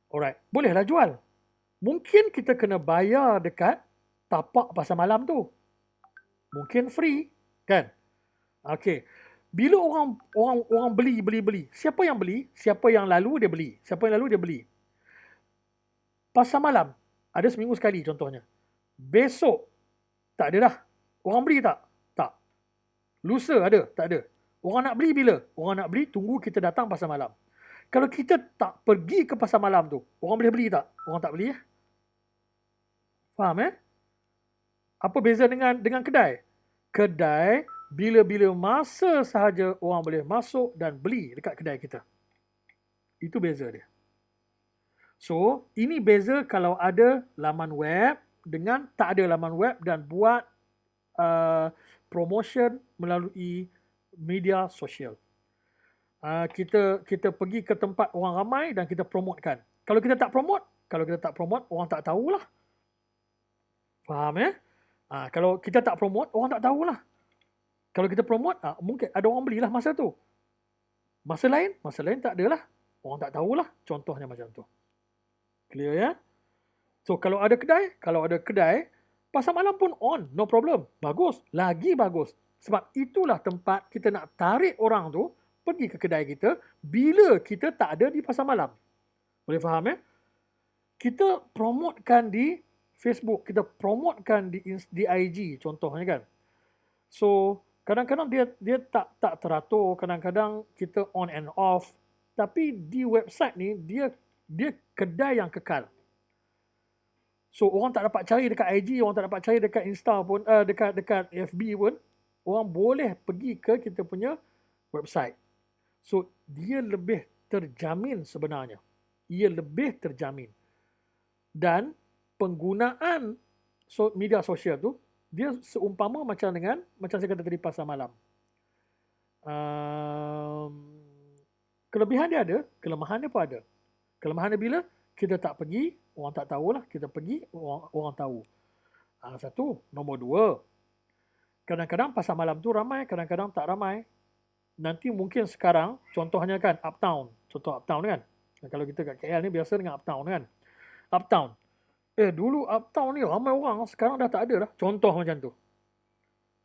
Alright, bolehlah jual. Mungkin kita kena bayar dekat tapak pasar malam tu. Mungkin free, kan? Okay. Bila orang beli. Siapa yang beli? Siapa yang lalu dia beli. Siapa yang lalu dia beli. Pasar malam ada seminggu sekali contohnya. Besok tak ada dah. Orang beli tak? Tak. Lusa ada? Tak ada. Orang nak beli bila? Orang nak beli tunggu kita datang pasar malam. Kalau kita tak pergi ke pasar malam tu, orang boleh beli tak? Orang tak beli ya. Faham Apa beza dengan kedai? Kedai bila-bila masa sahaja orang boleh masuk dan beli dekat kedai kita. Itu beza dia. So, ini beza kalau ada laman web dengan tak ada laman web dan buat promotion melalui media sosial. Kita pergi ke tempat orang ramai dan kita promotekan. Kalau kita tak promote, orang tak tahulah. Faham kalau kita tak promote, orang tak tahulah. Kalau kita promote, mungkin ada orang belilah masa tu. Masa lain tak adalah. Orang tak tahulah. Contohnya macam tu. Clear ya? So kalau ada kedai, pasar malam pun on, no problem. Bagus, lagi bagus. Sebab itulah tempat kita nak tarik orang tu pergi ke kedai kita bila kita tak ada di pasar malam. Boleh faham Kita promotekan di Facebook, kita promotekan di IG contohnya kan. So kadang-kadang dia tak teratur, kadang-kadang kita on and off. Tapi di website ni dia kedai yang kekal. So orang tak dapat cari dekat IG, orang tak dapat cari dekat Insta pun, dekat FB pun, orang boleh pergi ke kita punya website. So dia lebih terjamin sebenarnya. Ia lebih terjamin. Dan penggunaan media sosial tu dia seumpama macam saya kata tadi pasar malam. Kelebihan dia ada, kelemahan dia pun ada. Kelemahan dia bila kita tak pergi, orang tak tahulah. Kita pergi, orang tahu. Satu. Nombor dua, kadang-kadang pasar malam tu ramai, kadang-kadang tak ramai. Nanti mungkin sekarang, contohnya kan Uptown. Contoh Uptown kan. Kalau kita kat KL ni biasa dengan Uptown kan. Uptown. Dulu Uptown ni ramai orang, sekarang dah tak ada dah. Contoh macam tu.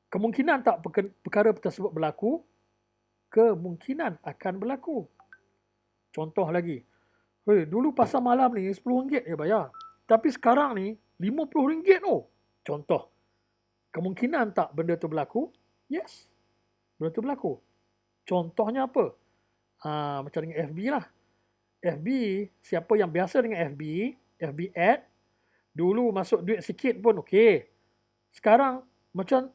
Kemungkinan tak perkara tersebut berlaku, kemungkinan akan berlaku. Contoh lagi. Dulu pasar malam ni RM10 je bayar. Tapi sekarang ni RM50 Contoh. Kemungkinan tak benda tu berlaku? Yes. Benda tu berlaku. Contohnya apa? Macam dengan FB lah. FB, siapa yang biasa dengan FB ad, dulu masuk duit sikit pun okey. Sekarang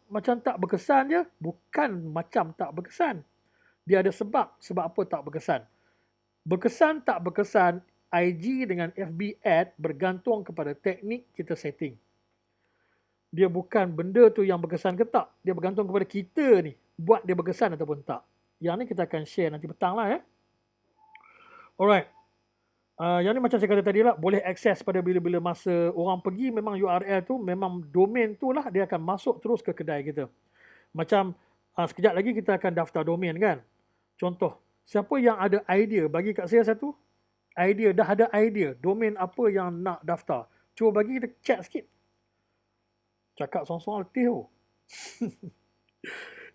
macam tak berkesan je, bukan macam tak berkesan. Dia ada sebab apa tak berkesan. Berkesan tak berkesan, IG dengan FB ad bergantung kepada teknik kita setting. Dia bukan benda tu yang berkesan ke tak. Dia bergantung kepada kita ni, buat dia berkesan ataupun tak. Yang ni kita akan share nanti petang lah Alright. Yang ni macam saya kata tadi lah, boleh akses pada bila-bila masa orang pergi, memang URL tu, memang domain tu lah, dia akan masuk terus ke kedai kita. Macam sekejap lagi kita akan daftar domain kan. Contoh, siapa yang ada idea, bagi kat saya satu idea, dah ada idea domain apa yang nak daftar. Cuba bagi kita chat sikit. Cakap sorang-sorang letih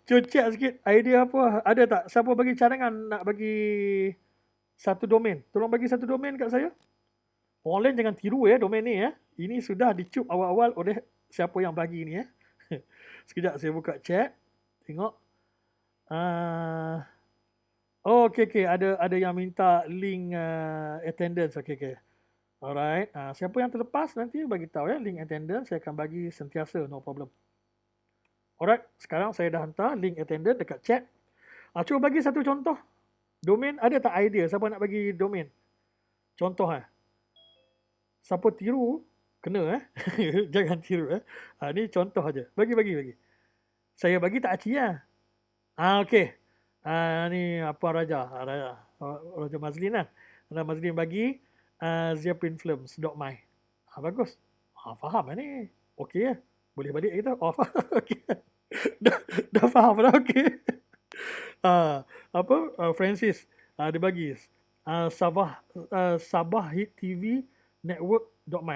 Cuba chat sikit, idea apa, ada tak? Siapa bagi cadangan nak bagi satu domain? Tolong bagi satu domain kat saya. Orang lain jangan tiru domain ni Ini sudah dicub awal-awal oleh siapa yang bagi ni Sekejap saya buka chat. Tengok. Okey. Ada yang minta link attendance. Okey. Alright. Siapa yang terlepas nanti bagi tahu ya, link attendance saya akan bagi sentiasa, no problem. Alright, sekarang saya dah hantar link attendance dekat chat. Cuba bagi satu contoh. Domain, ada tak idea siapa nak bagi domain? Contoh siapa tiru, kena jangan tiru ni contoh aja. Bagi. Saya bagi tak aci lah. Okey. Ni apa Raja Mazlin lah. Raja Mazlin bagi zepplinfilms.my. Bagus. Faham lah ni. Okey lah. Boleh balik kita. Faham. Okey. dah faham dah. Okey. Francis dia bagi Sabah Hit TV Network.my.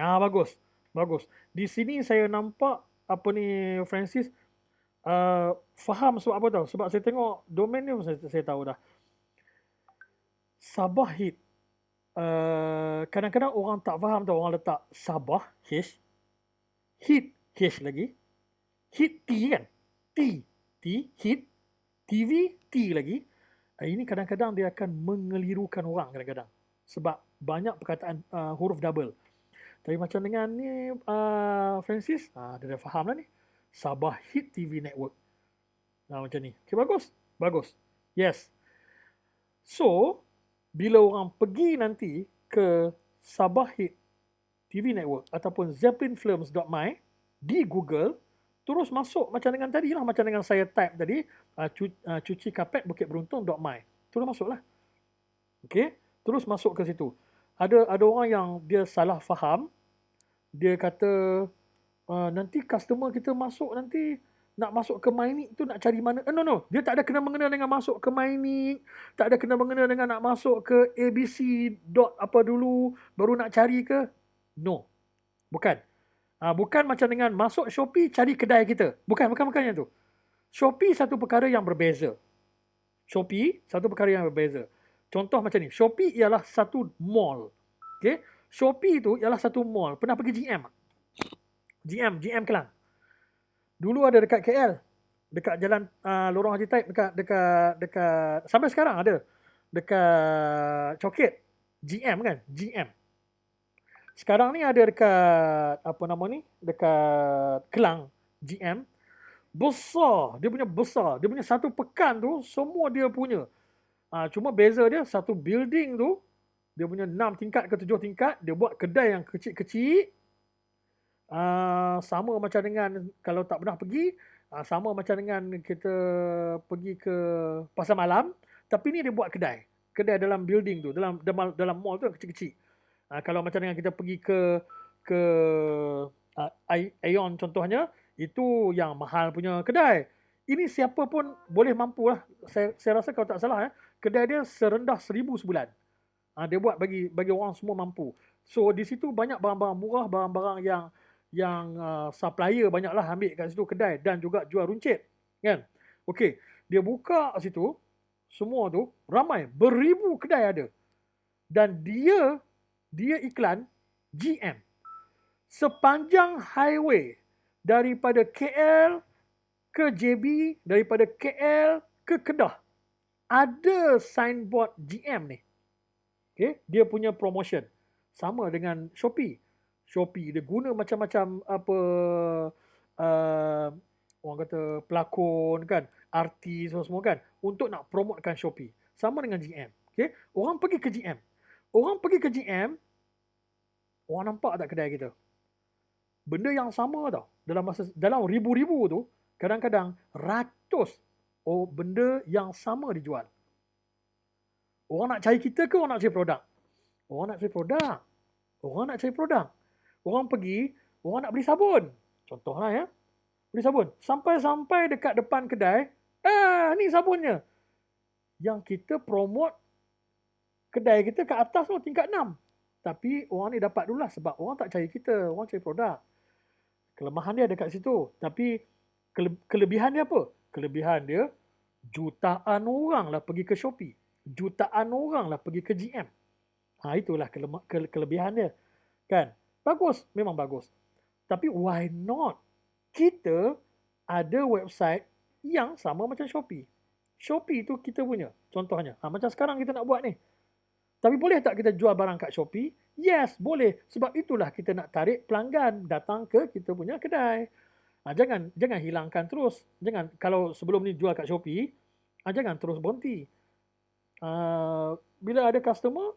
Bagus. Di sini saya nampak apa ni Francis faham sebab apa tahu? Sebab saya tengok domain ni saya tahu dah. Sabah Hit. Kadang-kadang orang tak faham tahu, orang letak Sabah H, Hit H lagi, Hit T kan? T Hit, TV T lagi. Ini kadang-kadang dia akan mengelirukan orang kadang-kadang. Sebab banyak perkataan huruf double. Tapi macam dengan ni Francis, dia dah faham lah ni. Sabah Hit TV Network. Macam ni. Okay, bagus. Yes. So, bila orang pergi nanti ke Sabah Hit TV Network ataupun zepplinfilms.my di Google, terus masuk macam dengan tadi lah, macam dengan saya type tadi, cuci kapet Bukit Beruntung.my. Terus masuk lah. Okay, terus masuk ke situ. Ada orang yang dia salah faham. Dia kata nanti customer kita masuk nanti nak masuk ke Mynik tu nak cari mana? No. Dia tak ada kena mengena dengan masuk ke Mynik. Tak ada kena mengena dengan nak masuk ke ABC. apa dulu baru nak cari ke? No. Bukan. Bukan macam dengan masuk Shopee cari kedai kita. Bukan yang tu. Shopee satu perkara yang berbeza. Contoh macam ni. Shopee ialah satu mall. Okay? Shopee tu ialah satu mall. Pernah pergi GM? GM Kelang. Dulu ada dekat KL. Dekat jalan Lorong Haji Taib, dekat sampai sekarang ada. Dekat Coket. GM kan? GM. Sekarang ni ada dekat dekat Kelang. GM. Besar. Dia punya satu pekan tu semua dia punya. Cuma beza dia satu building tu dia punya 6 tingkat ke 7 tingkat, dia buat kedai yang kecil-kecil. Sama macam dengan kalau tak pernah pergi, sama macam dengan kita pergi ke pasar malam, tapi ni dia buat kedai dalam building tu, dalam mall tu kecil-kecil. Kalau macam dengan kita pergi ke Aeon contohnya, itu yang mahal punya kedai. Ini siapa pun boleh mampu lah. Saya rasa kalau tak salah kedai dia serendah 1,000 sebulan. Dia buat bagi orang semua mampu. So di situ banyak barang-barang murah, barang-barang yang supplier banyaklah ambil kat situ kedai dan juga jual runcit, kan? Okey, dia buka situ, semua tu ramai, beribu kedai ada. Dan dia iklan GM. Sepanjang highway daripada KL ke JB, daripada KL ke Kedah, ada signboard GM ni. Okay, dia punya promotion sama dengan Shopee dia guna macam-macam orang kata pelakon kan, artis semua kan, untuk nak promotekan Shopee. Sama dengan GM. Okay, orang pergi ke GM, orang nampak tak kedai kita? Benda yang sama tau. Dalam ribu-ribu tu, kadang-kadang ratus benda yang sama dijual. Orang nak cari kita ke orang nak cari produk? Orang nak cari produk. Orang pergi, orang nak beli sabun. Contohlah ya. Beli sabun. Sampai dekat depan kedai, ni sabunnya. Yang kita promote kedai kita kat atas tu tingkat 6. Tapi orang ni dapat dulu lah sebab orang tak cari kita, orang cari produk. Kelemahan dia dekat situ. Tapi kelebihan dia apa? Kelebihan dia jutaan orang lah pergi ke Shopee. Jutaan orang lah pergi ke GM. Itulah kelebihan dia. Kan? Bagus, memang bagus. Tapi why not? Kita ada website yang sama macam Shopee. Shopee tu kita punya. Contohnya, macam sekarang kita nak buat ni. Tapi boleh tak kita jual barang kat Shopee? Yes, boleh. Sebab itulah kita nak tarik pelanggan datang ke kita punya kedai. Jangan hilangkan terus. Jangan kalau sebelum ni jual kat Shopee, jangan terus berhenti. Bila ada customer,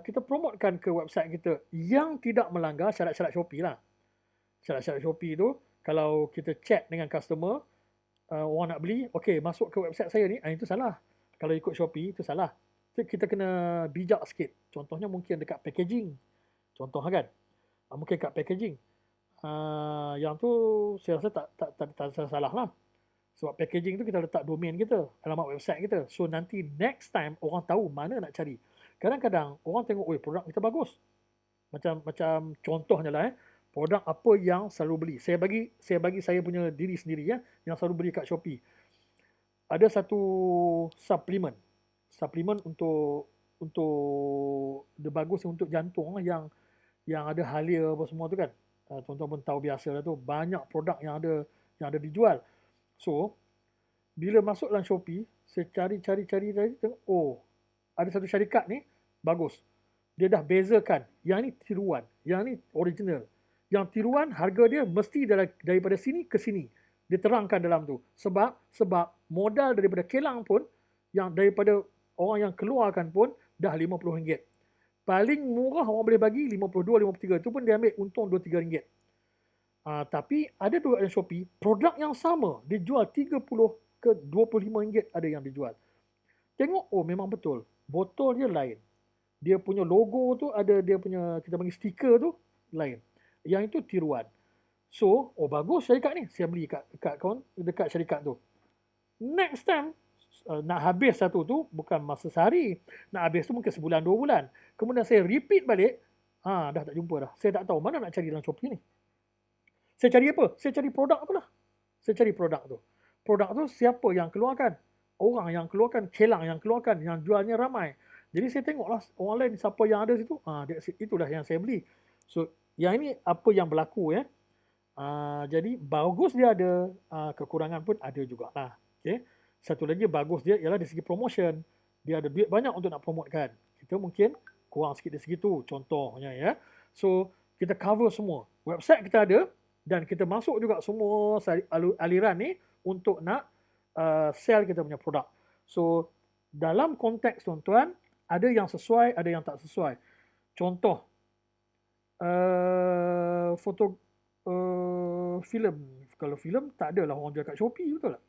kita promotekan ke website kita yang tidak melanggar syarat-syarat Shopee lah. Syarat-syarat Shopee tu, kalau kita chat dengan customer, orang nak beli, okey, masuk ke website saya ni, itu salah. Kalau ikut Shopee, itu salah. Kita kena bijak sikit. Contohnya mungkin dekat packaging. Contoh kan? Mungkin kat packaging. Yang tu saya rasa tak salah lah. Sebab packaging tu kita letak domain kita, alamat website kita. So nanti next time orang tahu mana nak cari. Kadang-kadang orang tengok, produk kita bagus. Macam contohnya lah, produk apa yang selalu beli. Saya bagi saya punya diri sendiri ya, yang selalu beli kat Shopee. Ada satu suplemen untuk dia bagus untuk jantung yang ada halia apa semua tu kan. Tuan-tuan pun tahu biasa lah tu, banyak produk yang ada dijual. So bila masuk dalam Shopee, saya cari tengok, ada satu syarikat ni bagus. Dia dah bezakan, yang ni tiruan, yang ni original. Yang tiruan harga dia mesti daripada sini ke sini. Dia terangkan dalam tu. Sebab modal daripada kelang pun, yang daripada orang yang keluarkan pun dah RM50. Paling murah orang boleh bagi RM52, RM53. Itu pun dia ambil untung RM2-3. Tapi ada juga yang Shopee, produk yang sama dijual RM30 ke RM25 ada yang dijual. Tengok, memang betul. Botol dia lain. Dia punya logo tu ada, dia punya, kita panggil stiker tu lain. Yang itu tiruan. So, bagus syarikat ni. Saya beli dekat syarikat tu. Next time, nak habis satu tu bukan masa sehari. Nak habis tu mungkin sebulan, 2 bulan. Kemudian saya repeat balik, dah tak jumpa dah. Saya tak tahu mana nak cari dalam Shopee ni. Saya cari apa? Saya cari produk apalah. Saya cari produk tu. Produk tu siapa yang keluarkan? Orang yang keluarkan, kelang yang keluarkan, yang jualnya ramai. Jadi saya tengoklah orang lain siapa yang ada situ. Itulah yang saya beli. So, yang ini apa yang berlaku ya. Jadi bagus dia ada, kekurangan pun ada juga lah. Okay. Satu lagi bagus dia ialah dari segi promotion. Dia ada duit banyak untuk nak promotekan. Kita mungkin kurang sikit dari segi tu contohnya ya. So kita cover semua. Website kita ada dan kita masuk juga semua aliran ni untuk nak sell kita punya produk. So dalam konteks tuan-tuan, ada yang sesuai, ada yang tak sesuai. Contoh filem. Kalau filem tak adalah orang jual kat Shopee, betul tak?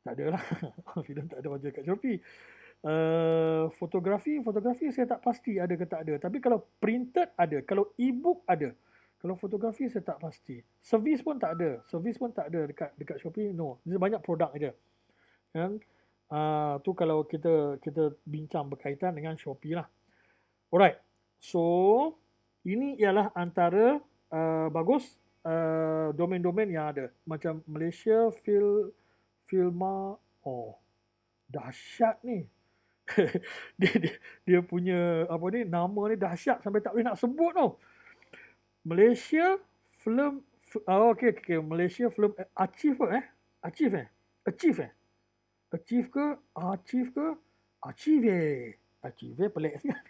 Tak adalah. Filem tak ada orang jual kat Shopee. Fotografi saya tak pasti ada ke tak ada. Tapi kalau printed ada, kalau e-book ada. Kalau fotografi saya tak pasti. Servis pun tak ada. Servis pun tak ada dekat Shopee. No, dia banyak produk aja. Kan? Tu kalau kita bincang berkaitan dengan Shopee lah. Alright. So ini ialah antara bagus domain-domain yang ada. Macam Malaysia Filma. Dahsyat ni. dia punya apa ni, nama ni dahsyat sampai tak boleh nak sebut tau. Malaysia Film okey, Malaysia Film Achieve Achieve pelik sikit.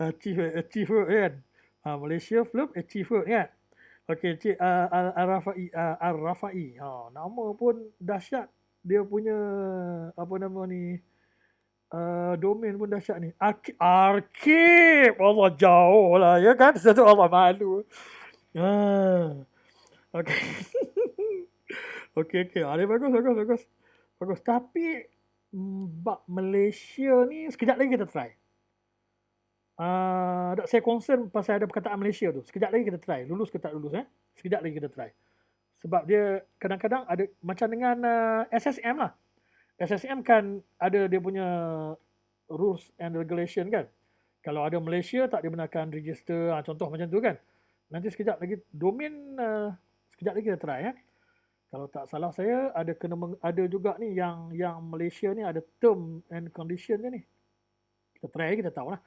Achieve kan. Malaysia Film Achieve kan. Okey, Cik Al-Rafai. Nama pun dahsyat. Dia punya apa nama ni, domain pun dahsyat ni. Arkib. Allah, jauh lah ya kan. Satu Allah malu. Okey. Okey. Dia bagus. Tapi Malaysia ni sekejap lagi kita try. Saya concern pasal ada perkataan Malaysia tu. Sekejap lagi kita try. Lulus ke tak lulus sekejap lagi kita try. Sebab dia kadang-kadang ada macam dengan SSM lah. SSM kan ada dia punya rules and regulation kan. Kalau ada Malaysia tak dibenarkan register, contoh macam tu kan. Nanti sekejap lagi domain, sekejap lagi kita try Kalau tak salah saya ada juga ni yang Malaysia ni ada term and condition dia ni. Kita try, kita tahu lah.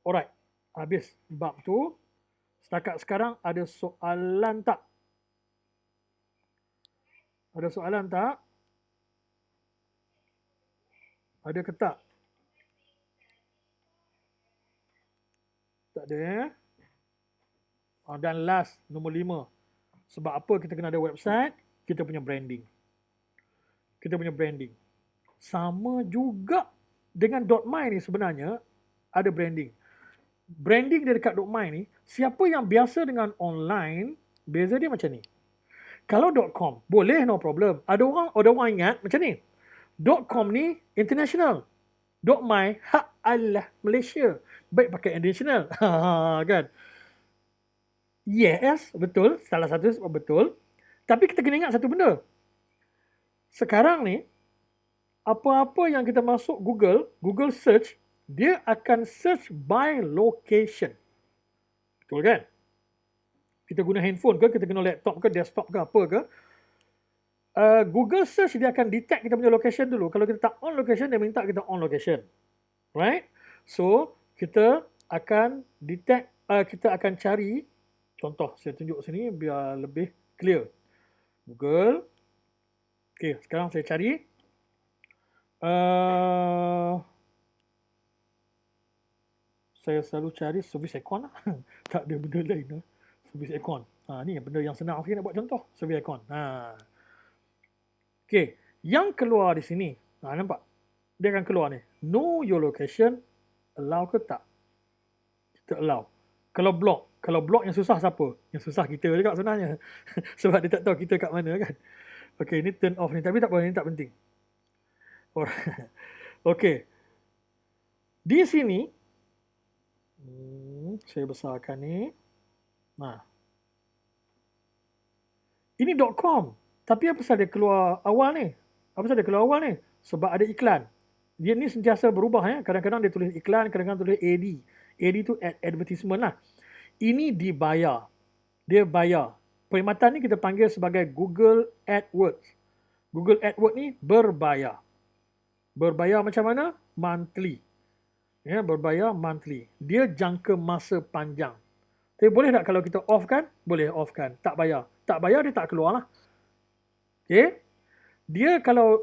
Alright, habis bab tu. Setakat sekarang ada soalan tak? Ada soalan tak? Ada ke tak? Tak ada Dan last, nombor 5. Sebab apa kita kena ada website? Kita punya branding. Sama juga dengan .my ni sebenarnya ada branding. Branding dia dekat .my ni, siapa yang biasa dengan online, beza dia macam ni. Kalau .com, boleh, no problem. Ada orang ingat macam ni. .com ni international. .my, hak Allah Malaysia. Baik pakai international. Kan? Yes, betul. Salah satu sebab betul. Tapi kita kena ingat satu benda. Sekarang ni, apa-apa yang kita masuk Google search, dia akan search by location. Betul kan? Kita guna handphone ke, kita guna laptop ke, desktop ke, apa ke. Google search dia akan detect kita punya location dulu. Kalau kita tak on location, dia minta kita on location. Right? So, kita akan detect, kita akan cari, contoh saya tunjuk sini biar lebih clear. Google. Okay, sekarang saya cari. Saya selalu cari service icon lah. Tak ada benda lain lah. Service icon. Ni benda yang senang sikit nak buat contoh. Service icon. Okay. Yang keluar di sini. Nampak? Dia akan keluar ni. Know your location. Allow ke tak? Kita allow. Kalau block yang susah siapa? Yang susah kita juga sebenarnya. Sebab dia tak tahu kita kat mana kan. Okay, ni turn off ni. Tapi tak apa, ni tak penting. Alright. Okay. Di sini, saya besarkan ni. Ini .com. Tapi apa pasal dia keluar awal ni? Sebab ada iklan. Dia ni sentiasa berubah ya. Kadang-kadang dia tulis iklan, kadang-kadang tulis AD. AD tu advertisement lah. Ini dibayar. Dia bayar. Perkhidmatan ni kita panggil sebagai Google AdWords. Google AdWords ni berbayar. Berbayar macam mana? Monthly. Ya, berbayar monthly. Dia jangka masa panjang. Tapi boleh tak kalau kita off kan? Boleh off kan. Tak bayar. Tak bayar dia tak keluar lah. Okay. Dia kalau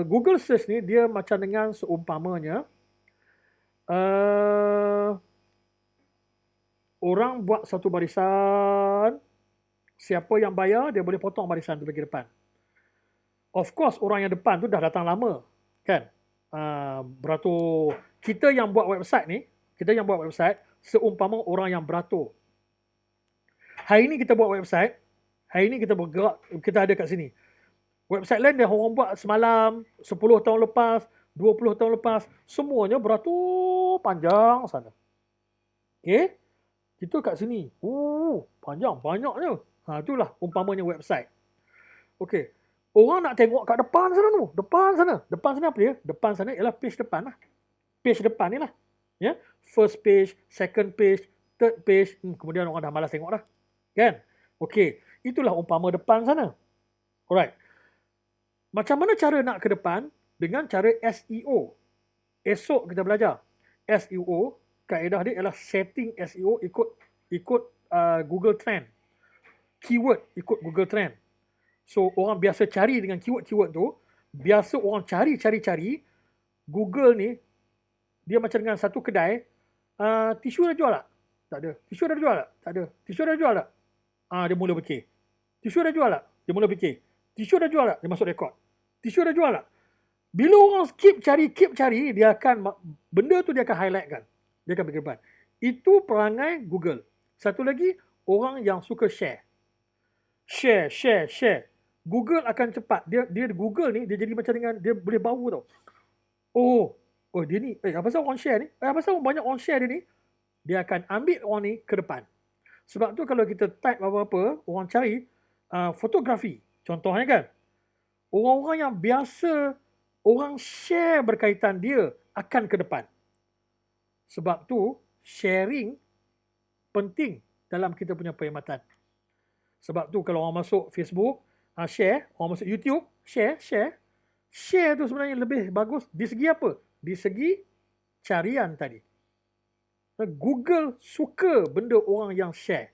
Google search ni dia macam dengan seumpamanya orang buat satu barisan, siapa yang bayar dia boleh potong barisan tu bagi depan. Of course orang yang depan tu dah datang lama kan. Beratur kita yang buat website seumpama orang yang beratur. Hari ni kita buat website, hari ni kita bergerak, kita ada kat sini. Website lain dia orang buat semalam, 10 tahun lepas, 20 tahun lepas, semuanya beratur panjang sana. Okay? Kita kat sini. Panjang, banyaknya. Itulah umpamanya website. Okay. Orang nak tengok kat depan sana tu. Depan sana apa dia? Depan sana ialah page depan lah. Page depan ni lah. Ya? First page, second page, third page. Kemudian orang dah malas tengok dah. Kan? Okay. Itulah umpama depan sana. Alright. Macam mana cara nak ke depan? Dengan cara SEO. Esok kita belajar. SEO, kaedah dia ialah setting SEO ikut Google Trend. Keyword ikut Google Trend. So, orang biasa cari dengan keyword-keyword tu. Biasa orang cari. Google ni, dia macam dengan satu kedai. Tisu dah jual tak? Tak ada. Tisu dah jual tak? Tak ada. Tisu dah jual tak? Dia mula fikir. Tisu dah jual tak? Dia mula fikir. Tisu dah jual tak? Dia masuk rekod. Tisu dah jual tak? Bila orang keep cari, dia akan, benda tu dia akan highlight kan. Dia akan berdepan. Itu perangai Google. Satu lagi, orang yang suka share. Share. Google akan cepat. Dia Google ni, dia jadi macam dengan, dia boleh bau tau. Oh dia ni, apa pasal orang share ni? Apa pasal banyak orang share dia ni? Dia akan ambil orang ni ke depan. Sebab tu kalau kita type apa-apa, orang cari fotografi. Contohnya kan, orang-orang yang biasa orang share berkaitan dia akan ke depan. Sebab tu sharing penting dalam kita punya perkhidmatan. Sebab tu kalau orang masuk Facebook, share, orang masuk YouTube, share. Share tu sebenarnya lebih bagus di segi apa? Di segi carian tadi. Google suka benda orang yang share.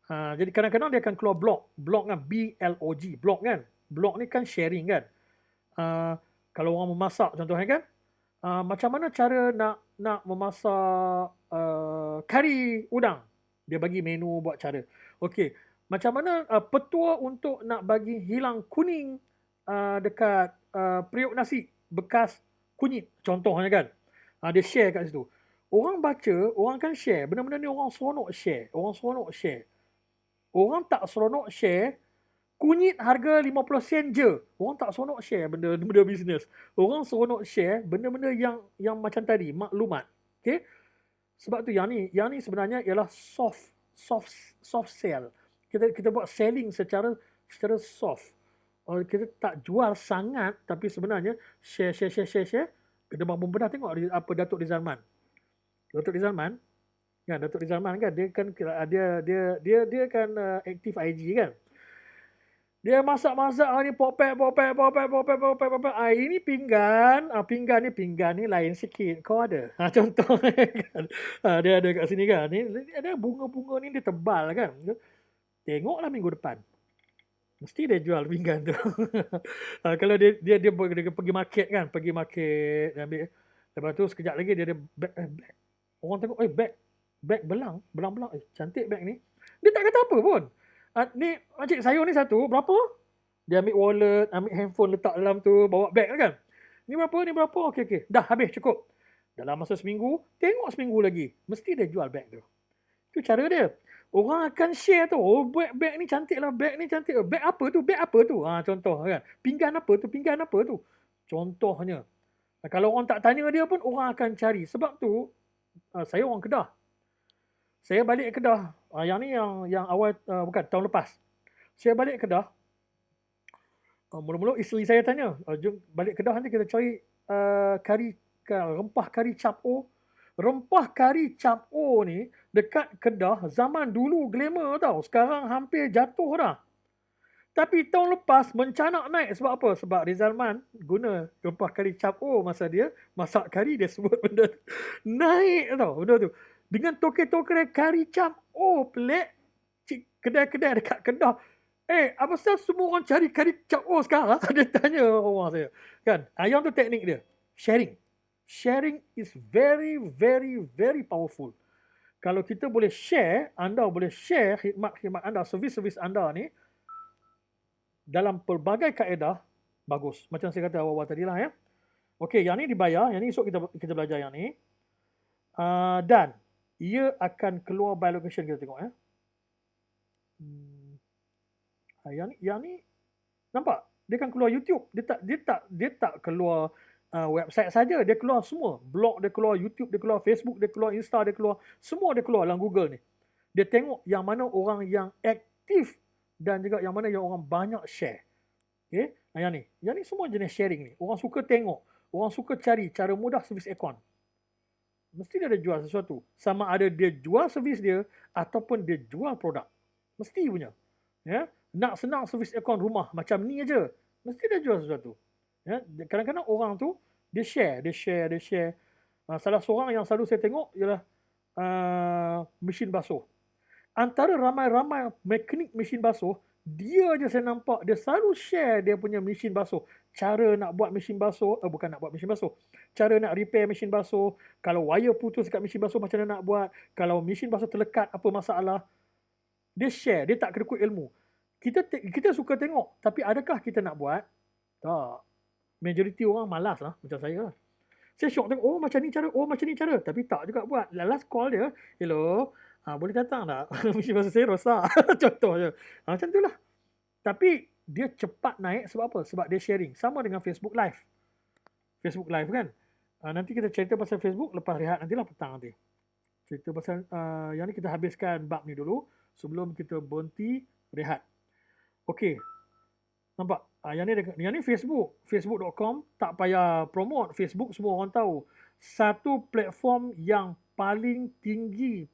Jadi kadang-kadang dia akan keluar blog kan, BLOG, blog kan. Blog ni kan sharing kan. Kalau orang memasak contohnya kan, macam mana cara nak memasak kari udang. Dia bagi menu buat cara. Okey, macam mana petua untuk nak bagi hilang kuning dekat periuk nasi bekas kunyit contohnya kan. Dia share kat situ. Orang baca, orang akan share. Benda-benda ni orang seronok share. Orang seronok share. Orang tak seronok share kunyit harga 50 sen je. Orang tak seronok share benda-benda bisnes. Orang seronok share benda-benda yang macam tadi, maklumat. Okey? Sebab tu yang ni sebenarnya ialah soft sell. Kita buat selling secara soft. Kita tak jual sangat tapi sebenarnya share. Kedemang Pembedah tengok apa Datuk Rizalman. Datuk Rizalman kan dia kan dia kan aktif IG kan. Dia masak-masak ni popek. Ini pinggan ni lain sikit. Kau ada? Contoh kan. Dia ada kat sini kan. Ni ada bunga-bunga ni dia tebal kan. Tengoklah minggu depan. Mesti dia jual pinggan tu. Kalau dia pergi market kan, pergi market ambil. Lepas tu sekejap lagi dia ada bag. Orang tengok bag belang. Cantik bag ni. Dia tak kata apa pun. Ni makcik sayur ni satu berapa? Dia ambil wallet, ambil handphone letak dalam tu, bawa beg kan. Ni berapa? Okey. Dah habis cukup. Dalam masa seminggu, tengok seminggu lagi. Mesti dia jual beg tu. Itu cara dia. Orang akan share tu. Oh, beg ni cantik lah. Beg ni cantik. Beg apa tu? Contoh kan. Pinggan apa tu? Contohnya. Kalau orang tak tanya dia pun, orang akan cari. Sebab tu, saya orang Kedah. Saya balik Kedah. Yang ni yang awal, bukan, tahun lepas. Saya balik Kedah. Mula-mula isteri saya tanya, jom balik Kedah nanti kita cari rempah kari cap o. Rempah kari cap o ni dekat Kedah zaman dulu glamour tau. Sekarang hampir jatuh dah. Tapi tahun lepas mencanak naik. Sebab apa? Sebab Rizalman guna rempah kari cap o masa dia masak kari, dia sebut benda tu. Naik tau benda tu. Dengan toke-toke kari cap o pelik. Kedai-kedai dekat Kedah. Apa sebab semua orang cari kari cap o sekarang? Dia tanya orang saya. Kan? Yang tu teknik dia. Sharing. Sharing is very, very, very powerful. Kalau kita boleh share, anda boleh share khidmat-khidmat anda, servis-servis anda ni dalam pelbagai kaedah, bagus. Macam saya kata awal-awal tadi lah ya. Okey, yang ni dibayar, yang ni esok kita belajar yang ni. Dan ia akan keluar by location, kita tengok ya. Yang ni nampak? Dia akan keluar YouTube. Dia tak keluar website saja, dia keluar semua. Blog dia keluar, YouTube dia keluar, Facebook dia keluar, Insta dia keluar, semua dia keluar dalam Google ni. Dia tengok yang mana orang yang aktif dan juga yang mana yang orang banyak share. Okey, yang ni semua jenis sharing ni. Orang suka tengok, orang suka cari cara mudah servis aircon. Mesti dia ada jual sesuatu. Sama ada dia jual servis dia ataupun dia jual produk. Mesti punya. Ya, nak senang servis aircon rumah macam ni aja, mesti dia jual sesuatu. Ya, kadang-kadang orang tu dia share. Salah seorang yang selalu saya tengok ialah mesin basuh. Antara ramai-ramai mekanik mesin basuh, dia je saya nampak dia selalu share dia punya mesin basuh. Cara nak buat mesin basuh, bukan nak buat mesin basuh. Cara nak repair mesin basuh, kalau wire putus dekat mesin basuh macam mana nak buat, kalau mesin basuh terlekat apa masalah. Dia share, dia tak kedekut ilmu. Kita suka tengok, tapi adakah kita nak buat? Tak. Majoriti orang malas lah, macam saya lah. Saya syok tengok, macam ni cara. Tapi tak juga buat. Last call dia, hello, boleh datang tak? Mesin basuh saya rosak. Contohnya. Macam tu lah. Tapi dia cepat naik sebab apa? Sebab dia sharing. Sama dengan Facebook Live. Facebook Live kan? Nanti kita cerita pasal Facebook lepas rehat nantilah petang nanti. Cerita pasal yang ni kita habiskan bab ni dulu sebelum kita berhenti rehat. Okey. Nampak? Yang ni Facebook. Facebook.com, tak payah promote. Facebook semua orang tahu. Satu platform yang paling tinggi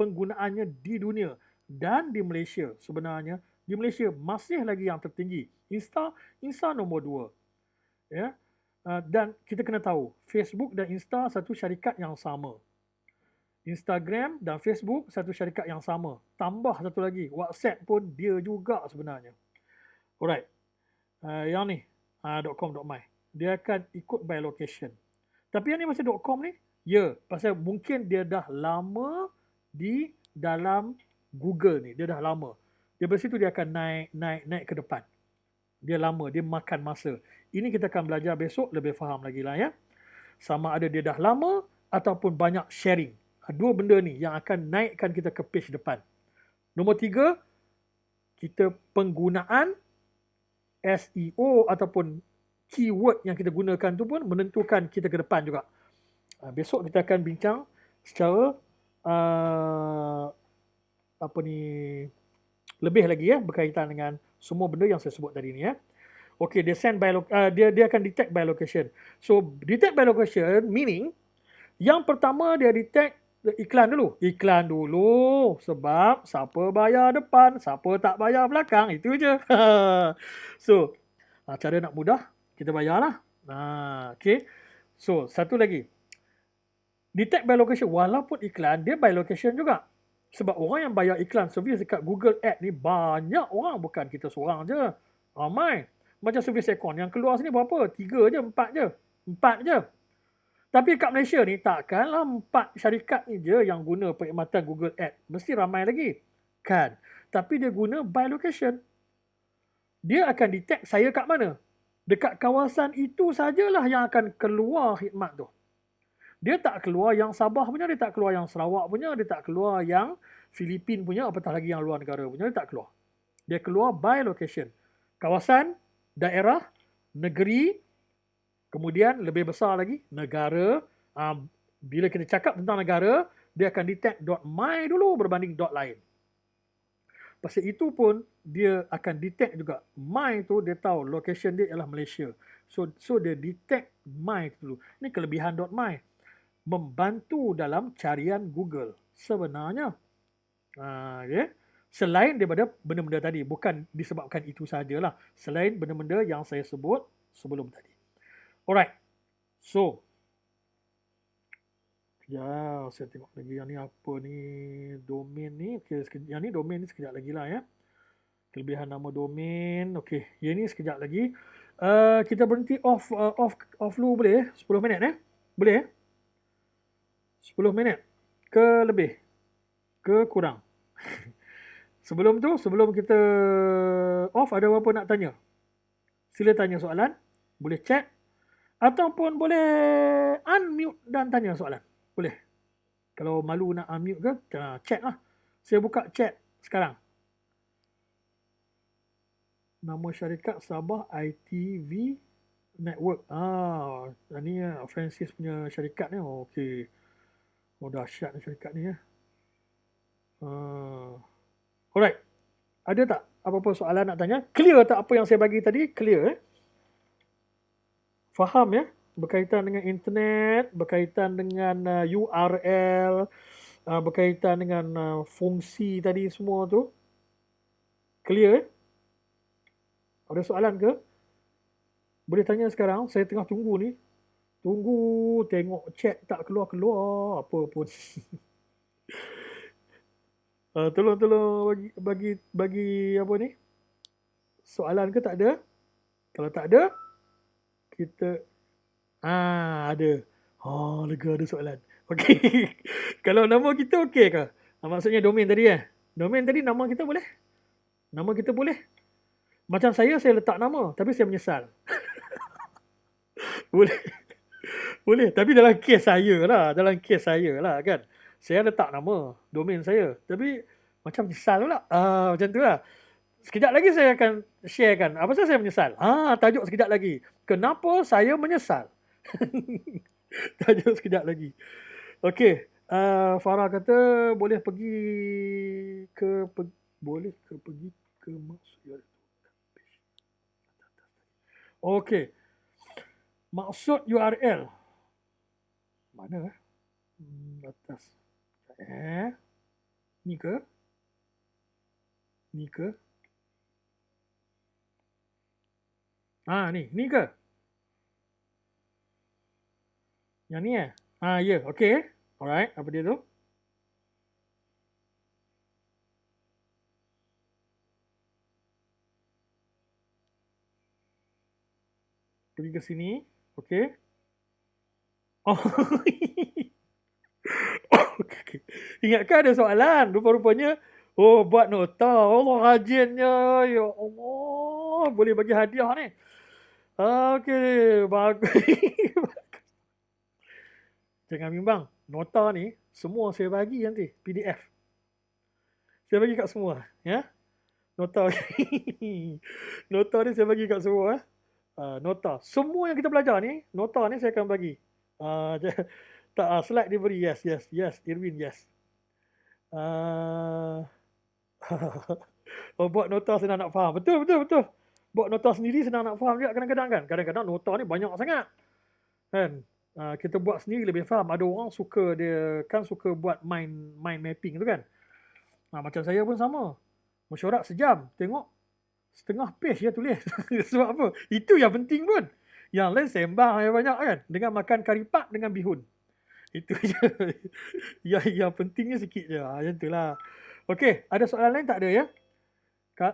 penggunaannya di dunia dan di Malaysia sebenarnya. Di Malaysia masih lagi yang tertinggi. Insta nombor 2. Ya. Dan kita kena tahu, Facebook dan Insta satu syarikat yang sama. Instagram dan Facebook satu syarikat yang sama. Tambah satu lagi, WhatsApp pun dia juga sebenarnya. Alright. Yang ni. .com.my. Dia akan ikut by location. Tapi yang ni masih .com ni, ya, pasal mungkin dia dah lama di dalam Google ni, dia dah lama. Dari situ dia akan naik ke depan. Dia lama, dia makan masa. Ini kita akan belajar besok, lebih faham lagi lah ya. Sama ada dia dah lama ataupun banyak sharing. Dua benda ni yang akan naikkan kita ke page depan. Nombor 3, kita penggunaan SEO ataupun keyword yang kita gunakan tu pun menentukan kita ke depan juga. Besok kita akan bincang secara lebih lagi ya, berkaitan dengan semua benda yang saya sebut tadi ni ya. Okay, dia akan detect by location. So detect by location meaning yang pertama dia detect iklan dulu. Iklan dulu sebab siapa bayar depan, siapa tak bayar belakang, itu je. So cara nak mudah kita bayarlah. Okay. So satu lagi. Detect by location, walaupun iklan dia by location juga. Sebab orang yang bayar iklan servis dekat Google Ads ni banyak orang, bukan kita seorang je. Ramai. Macam servis Aircon yang keluar sini berapa? 3 je, 4 je. 4 je. Tapi kat Malaysia ni takkanlah 4 syarikat ni je yang guna perkhidmatan Google Ads. Mesti ramai lagi. Kan? Tapi dia guna by location. Dia akan detect saya kat mana. Dekat kawasan itu sajalah yang akan keluar khidmat tu. Dia tak keluar yang Sabah punya, dia tak keluar yang Sarawak punya, dia tak keluar yang Filipin punya, apatah lagi yang luar negara punya, dia tak keluar. Dia keluar by location. Kawasan, daerah, negeri, kemudian lebih besar lagi, negara. Bila kita cakap tentang negara, dia akan detect .my dulu berbanding .lain. Pasal itu pun, dia akan detect juga. My tu, dia tahu location dia ialah Malaysia. So dia detect my dulu. Ini kelebihan .my. Membantu dalam carian Google sebenarnya. Okay. Selain daripada benda-benda tadi, bukan disebabkan itu sajalah. Selain benda-benda yang saya sebut sebelum tadi. Alright. So, ya, saya tengok lagi yang ni apa ni, domain ni. Okay, yang ni domain ni sekejap lagi lah ya. Kelebihan nama domain. Okay, yang ni sekejap lagi. Kita berhenti off dulu boleh 10 minit boleh 10 minit ke lebih ke kurang. Sebelum kita off, ada apa nak tanya? Sila tanya soalan, boleh chat ataupun boleh unmute dan tanya soalan. Boleh. Kalau malu nak unmute ke, chat lah. Saya buka chat sekarang. Nama syarikat Sabah ITV Network. Ini Francis punya syarikat ni. Okey. Oh, dahsyat ni syarikat ni ya. Alright. Ada tak apa-apa soalan nak tanya? Clear tak apa yang saya bagi tadi? Clear Faham ya? Berkaitan dengan internet, berkaitan dengan URL, berkaitan dengan fungsi tadi semua tu. Clear Ada soalan ke? Boleh tanya sekarang. Saya tengah tunggu ni. Tunggu, tengok chat tak keluar-keluar apa pun. Tolong bagi apa ni? Soalan ke tak ada? Kalau tak ada, kita ada. Lega ada soalan. Okey. Kalau nama kita okey ke? Maksudnya domain tadi Domain tadi nama kita boleh? Nama kita boleh? Macam saya letak nama tapi saya menyesal. Boleh. Boleh, tapi dalam kes saya lah kan. Saya letak nama domain saya, tapi macam menyesal pula. Macam tu lah. Sekejap lagi saya akan sharekan apa saya menyesal. Tajuk sekejap lagi. Kenapa saya menyesal? Tajuk sekejap lagi. Okey, Farah kata boleh pergi ke maksud. Okey. Maksud URL. Mana atas. Ni ke? Ni ke? Ni ke? Yang ni ya, okey. Alright, apa dia tu? Pergi ke sini. Okey. Oh. Okey, okey. Ingatkan ada soalan. Rupa-rupanya, oh buat nota. Allah rajinnya. Ya Allah. Boleh bagi hadiah ni. Okey, bagus. Jangan bimbang. Nota ni semua saya bagi nanti. PDF. Saya bagi kat semua. Ya. Nota. Nota ni saya bagi kat semua. Nota. Semua yang kita belajar ni, nota ni saya akan bagi. Tak, slide diberi. Yes, yes, yes. Irwin, yes. Oh, buat nota senang nak faham. Betul, betul, betul. Buat nota sendiri senang nak faham juga kadang-kadang kan. Kadang-kadang nota ni banyak sangat. Kan? Kita buat sendiri lebih faham. Ada orang suka dia kan suka buat mind mapping tu kan. Macam saya pun sama. Mesyuarat sejam. Tengok setengah page dia tulis. Sebab apa? Itu yang penting pun. Yang lain sembang yang banyak kan. Dengan makan kari pak dengan bihun. Itu je. yang pentingnya sikit je. Macam tu lah. Okey, ada soalan lain tak ada ya?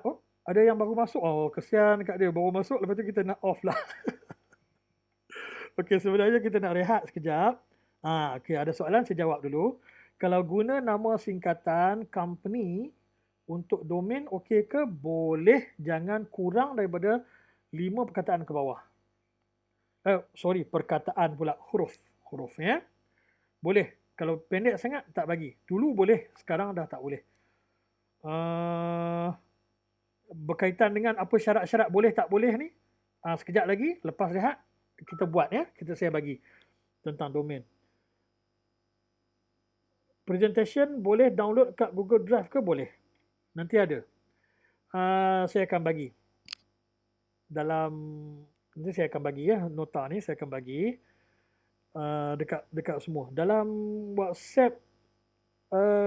Oh, ada yang baru masuk. Oh, kesian kat dia. Baru masuk, lepas tu kita nak off lah. Okey, sebenarnya kita nak rehat sekejap. Okey, ada soalan saya jawab dulu. Kalau guna nama singkatan company untuk domain okey ke? Boleh, jangan kurang daripada 5 perkataan ke bawah. Perkataan pula, huruf. Huruf ya. Boleh. Kalau pendek sangat tak bagi. Dulu boleh, sekarang dah tak boleh. Berkaitan dengan apa syarat-syarat boleh tak boleh ni, sekejap lagi lepas rehat kita buat ya, saya bagi tentang domain. Presentation boleh download kat Google Drive ke? Boleh, nanti ada. Saya akan bagi nanti saya akan bagi ya, nota ni saya akan bagi dekat semua dalam WhatsApp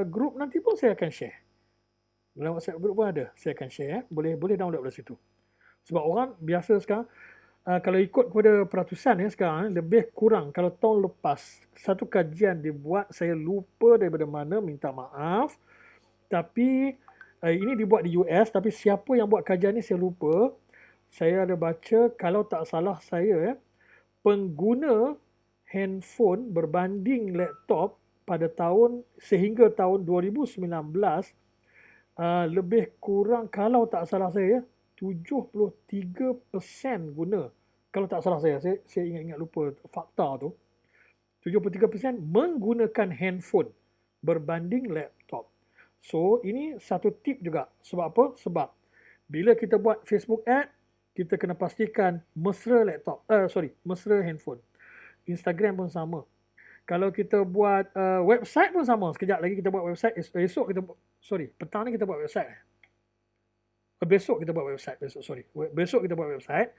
group. Nanti pun saya akan share dalam WhatsApp group pun ada, saya akan share ya. Boleh download dari situ. Sebab orang biasa sekarang kalau ikut kepada peratusan ya sekarang lebih kurang. Kalau tahun lepas satu kajian dibuat, saya lupa daripada mana, minta maaf. Tapi ini dibuat di US, tapi siapa yang buat kajian ni saya lupa. Saya ada baca, kalau tak salah saya ya, pengguna handphone berbanding laptop pada sehingga tahun 2019 lebih kurang, kalau tak salah saya 73% guna. Kalau tak salah saya ingat lupa fakta tu. 73% menggunakan handphone berbanding laptop. So, ini satu tip juga. Sebab apa? Sebab bila kita buat Facebook ad, kita kena pastikan mesra mesra handphone. Instagram pun sama. Kalau kita buat website pun sama. Sekejap lagi kita buat website. Petang ni kita buat website. Besok kita buat website. Besok kita buat website.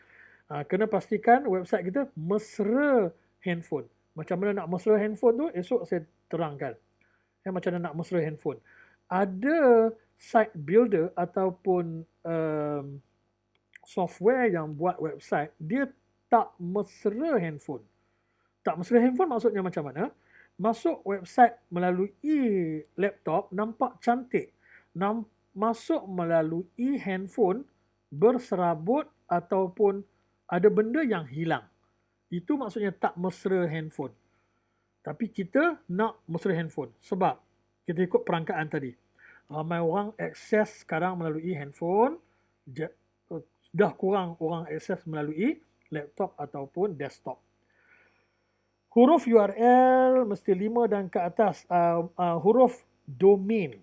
Kena pastikan website kita mesra handphone. Macam mana nak mesra handphone tu, esok saya terangkan. Macam mana nak mesra handphone. Ada site builder ataupun software yang buat website, dia tak mesra handphone. Tak mesra handphone maksudnya macam mana? Masuk website melalui laptop nampak cantik. Masuk melalui handphone berserabut ataupun ada benda yang hilang. Itu maksudnya tak mesra handphone. Tapi kita nak mesra handphone. Sebab kita ikut perangkaan tadi. Ramai orang akses sekarang melalui handphone. Dah kurang orang akses melalui laptop ataupun desktop. Huruf URL mesti 5 dan ke atas. Huruf domain.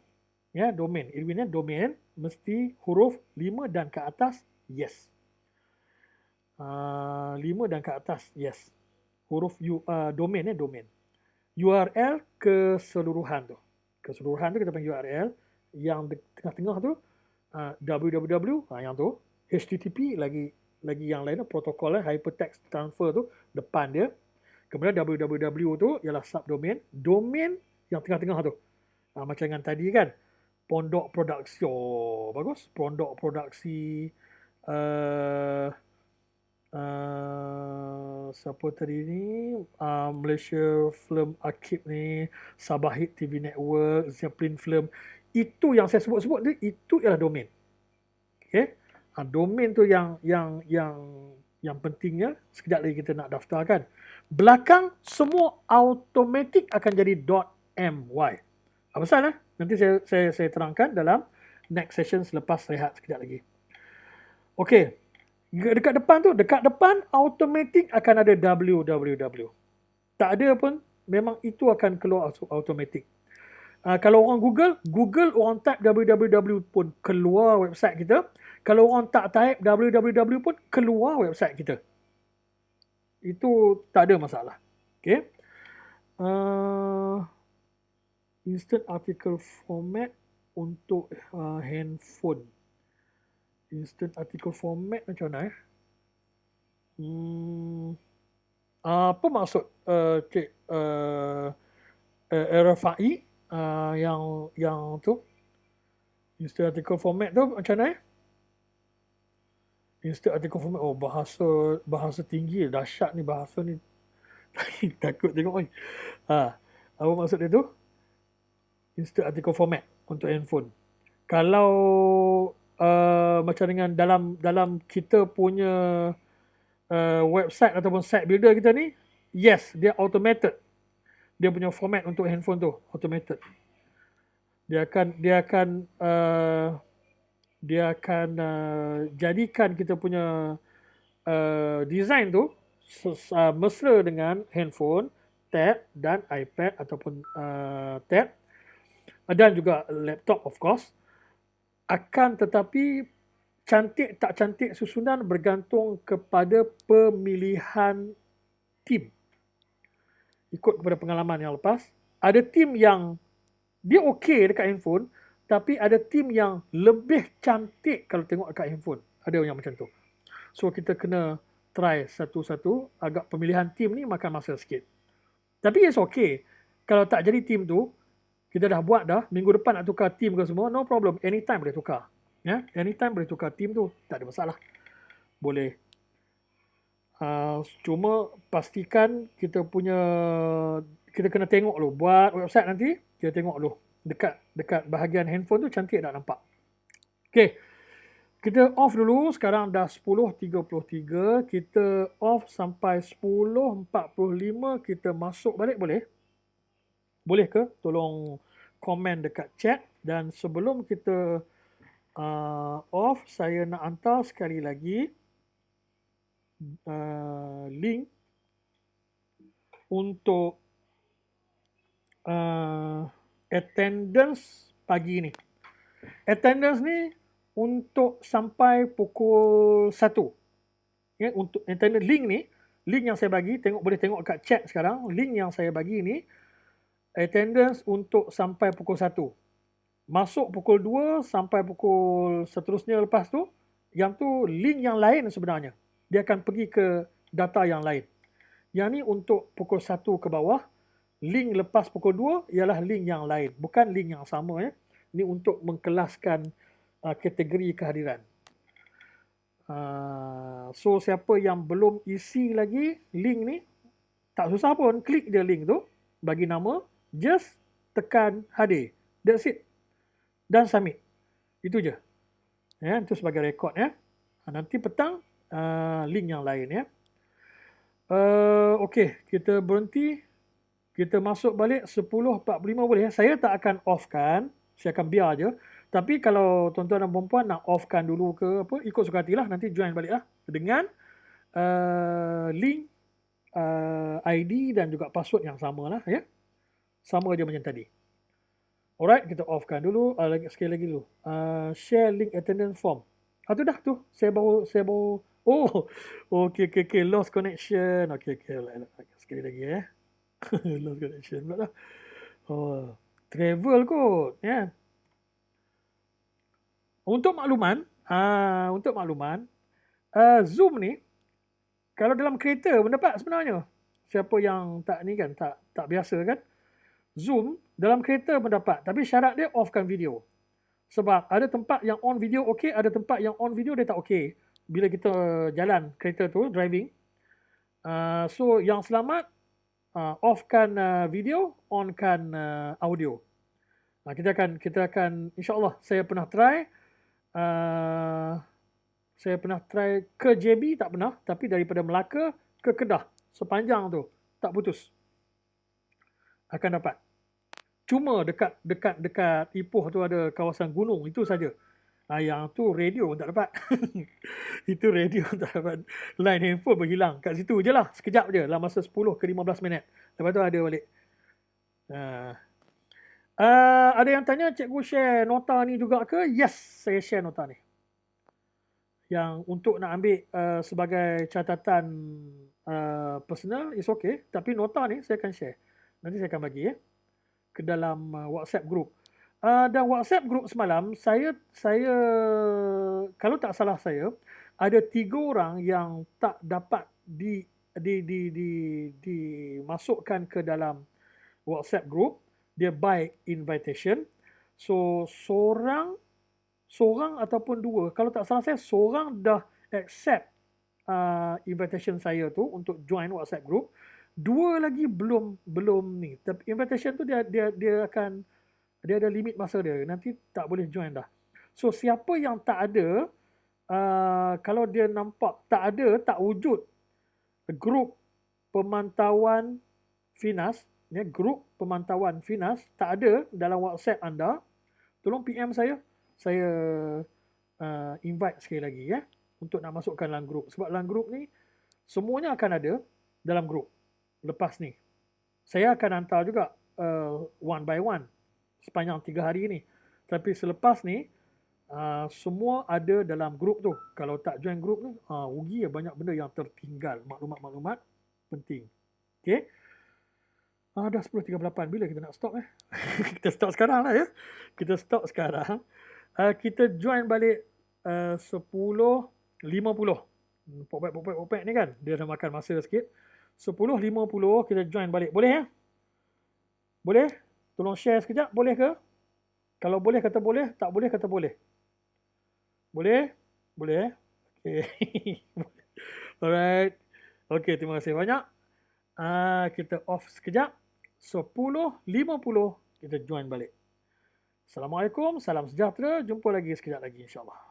Ya, domain. Irwin ya, domain mesti huruf 5 dan ke atas. Yes. 5 dan ke atas. Yes. Huruf domain ya, domain. URL keseluruhan tu. Keseluruhan tu kita panggil URL. Yang tengah-tengah tu www, yang tu. HTTP lagi yang lain, protokol hypertext transfer tu depan dia. Kemudian www tu ialah subdomain. Domain yang tengah-tengah tu. Macam dengan tadi kan. Pondok produksi. Oh, bagus. Pondok produksi. Siapa tadi ni? Malaysia Film Archive ni. Sabah Hit TV Network. Zeppelin Film. Itu yang saya sebut-sebut tu, itu ialah domain. Okay. Domain tu yang Yang pentingnya, sekejap lagi kita nak daftarkan. Belakang semua automatik akan jadi .my. Apa pasal lah? Nanti saya terangkan dalam next session selepas rehat sekejap lagi. Okey. Dekat depan automatik akan ada www. Tak ada pun, memang itu akan keluar automatik. Kalau orang Google orang type www pun keluar website kita. Kalau orang tak type www pun keluar website kita. Itu tak ada masalah. Okay. Instant article format untuk handphone. Instant article format macam mana apa maksud Cik RFI yang tu? Instant article format tu macam mana Instant article format, oh bahasa tinggi, dahsyat ni bahasa ni. Takut tengok ni. Apa maksud dia tu? Instant article format untuk handphone. Kalau macam dengan dalam kita punya website ataupun site builder kita ni, yes, dia automated. Dia punya format untuk handphone tu automated. Dia akan jadikan kita punya design tu mesra dengan handphone, tab dan iPad ataupun tab dan juga laptop of course. Akan tetapi cantik tak cantik susunan bergantung kepada pemilihan tim. Ikut kepada pengalaman yang lepas, ada tim yang dia okey dekat handphone, tapi ada tim yang lebih cantik kalau tengok dekat handphone. Ada yang macam tu. So kita kena try satu-satu, agak pemilihan tim ni makan masa sikit. Tapi it's okay. Kalau tak jadi tim tu, kita dah buat dah, minggu depan nak tukar tim ke semua, no problem. Anytime boleh tukar. Ya, anytime boleh tukar tim tu, tak ada masalah. Boleh. Cuma pastikan kita kena tengok dulu. Buat website nanti, kita tengok dulu. Dekat bahagian handphone tu cantik tak nampak. Okay. Kita off dulu. Sekarang dah 10.33. Kita off sampai 10.45. Kita masuk balik boleh? Boleh ke? Tolong komen dekat chat. Dan sebelum kita off, saya nak hantar sekali lagi link untuk attendance pagi ni. Attendance ni untuk sampai pukul 1. Ya, untuk attendance link yang saya bagi, boleh tengok kat chat sekarang, link yang saya bagi ni attendance untuk sampai pukul 1. Masuk pukul 2 sampai pukul seterusnya lepas tu, yang tu link yang lain sebenarnya. Dia akan pergi ke data yang lain. Yang ni untuk pukul 1 ke bawah. Link lepas pukul 2 ialah link yang lain. Bukan link yang sama. Ya. Ini untuk mengkelaskan kategori kehadiran. So, siapa yang belum isi lagi link ni, tak susah pun. Klik dia link tu. Bagi nama. Just tekan hadir. That's it. Dan submit. Itu je. Ya, itu sebagai rekod. Ya. Nanti petang, link yang lain. Ya. Okey, kita berhenti. Kita masuk balik 10.45 boleh. Saya tak akan off-kan. Saya akan biar je. Tapi kalau tuan-tuan dan puan-puan nak off-kan dulu ke apa, ikut suka hatilah. Nanti join balik lah. Dengan link, ID dan juga password yang sama lah. Ya? Sama je macam tadi. Alright, kita off-kan dulu. Sekali lagi dulu. Share link attendance form. Tu dah tu. Saya baru oh, okay. Lost connection. Okay. Sekali lagi ya. Lost connection pula lah. Oh, travel kot. Ya. Untuk makluman, Zoom ni, kalau dalam kereta pun dapat sebenarnya. Siapa yang tak ni kan, tak biasa kan. Zoom dalam kereta pun dapat. Tapi syarat dia offkan video. Sebab ada tempat yang on video okey, ada tempat yang on video dia tak okey. Bila kita jalan kereta tu, driving. So yang selamat, offkan video, onkan audio. Kita akan insyaAllah, saya pernah try Saya pernah try ke JB, tak pernah. Tapi daripada Melaka ke Kedah, sepanjang tu, tak putus. Akan dapat. Cuma dekat Ipoh tu ada kawasan gunung, itu saja. Yang tu radio pun tak dapat. Itu radio pun tak dapat. Line handphone pun hilang. Kat situ je lah. Sekejap je. Dalam masa 10 ke 15 minit. Lepas tu ada balik. Ada yang tanya, cikgu share nota ni juga ke? Yes, saya share nota ni. Yang untuk nak ambil sebagai catatan personal, is okay. Tapi nota ni saya akan share. Nanti saya akan bagi ke dalam WhatsApp group. Dan WhatsApp group semalam, saya kalau tak salah saya, ada 3 orang yang tak dapat dimasukkan ke dalam WhatsApp group. Dia by invitation. So seorang ataupun 2, kalau tak salah saya, seorang dah accept invitation saya tu untuk join WhatsApp group. 2 lagi belum ni. Tapi invitation tu dia ada limit masa dia. Nanti tak boleh join dah. So siapa yang tak ada, kalau dia nampak tak ada, tak wujud grup pemantauan FINAS, grup pemantauan FINAS tak ada dalam WhatsApp anda, tolong PM saya invite sekali lagi untuk nak masukkan dalam grup. Sebab dalam grup ni semuanya akan ada dalam grup. Lepas ni saya akan hantar juga one by one sepanjang 3 hari ni. Tapi selepas ni semua ada dalam grup tu. Kalau tak join grup tu, rugi banyak benda yang tertinggal, maklumat-maklumat penting. Okey. Dah 10.38. Bila kita nak stop Kita stop sekarang lah Kita stop sekarang. Kita join balik 10.50. Popek ni kan, dia dah makan masa sikit. 10.50 kita join balik. Boleh Boleh? Tolong share sekejap. Boleh ke? Kalau boleh kata boleh, tak boleh kata boleh. Boleh? Boleh Okay. Alright. Okay, terima kasih banyak. Kita off sekejap. 10.50 kita join balik. Assalamualaikum, salam sejahtera. Jumpa lagi sekejap lagi insyaAllah.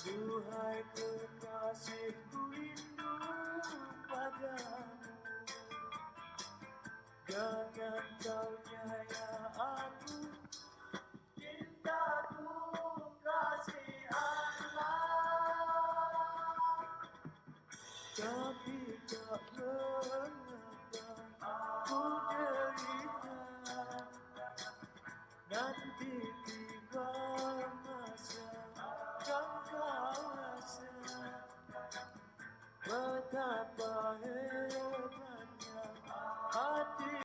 Duhai kekasihku rindu padamu, jangan kau nyaya aku, cintaku kasih Allah. Tapi tak mengapa ku derita, nanti tiba masa kan kau rasa betapa hebat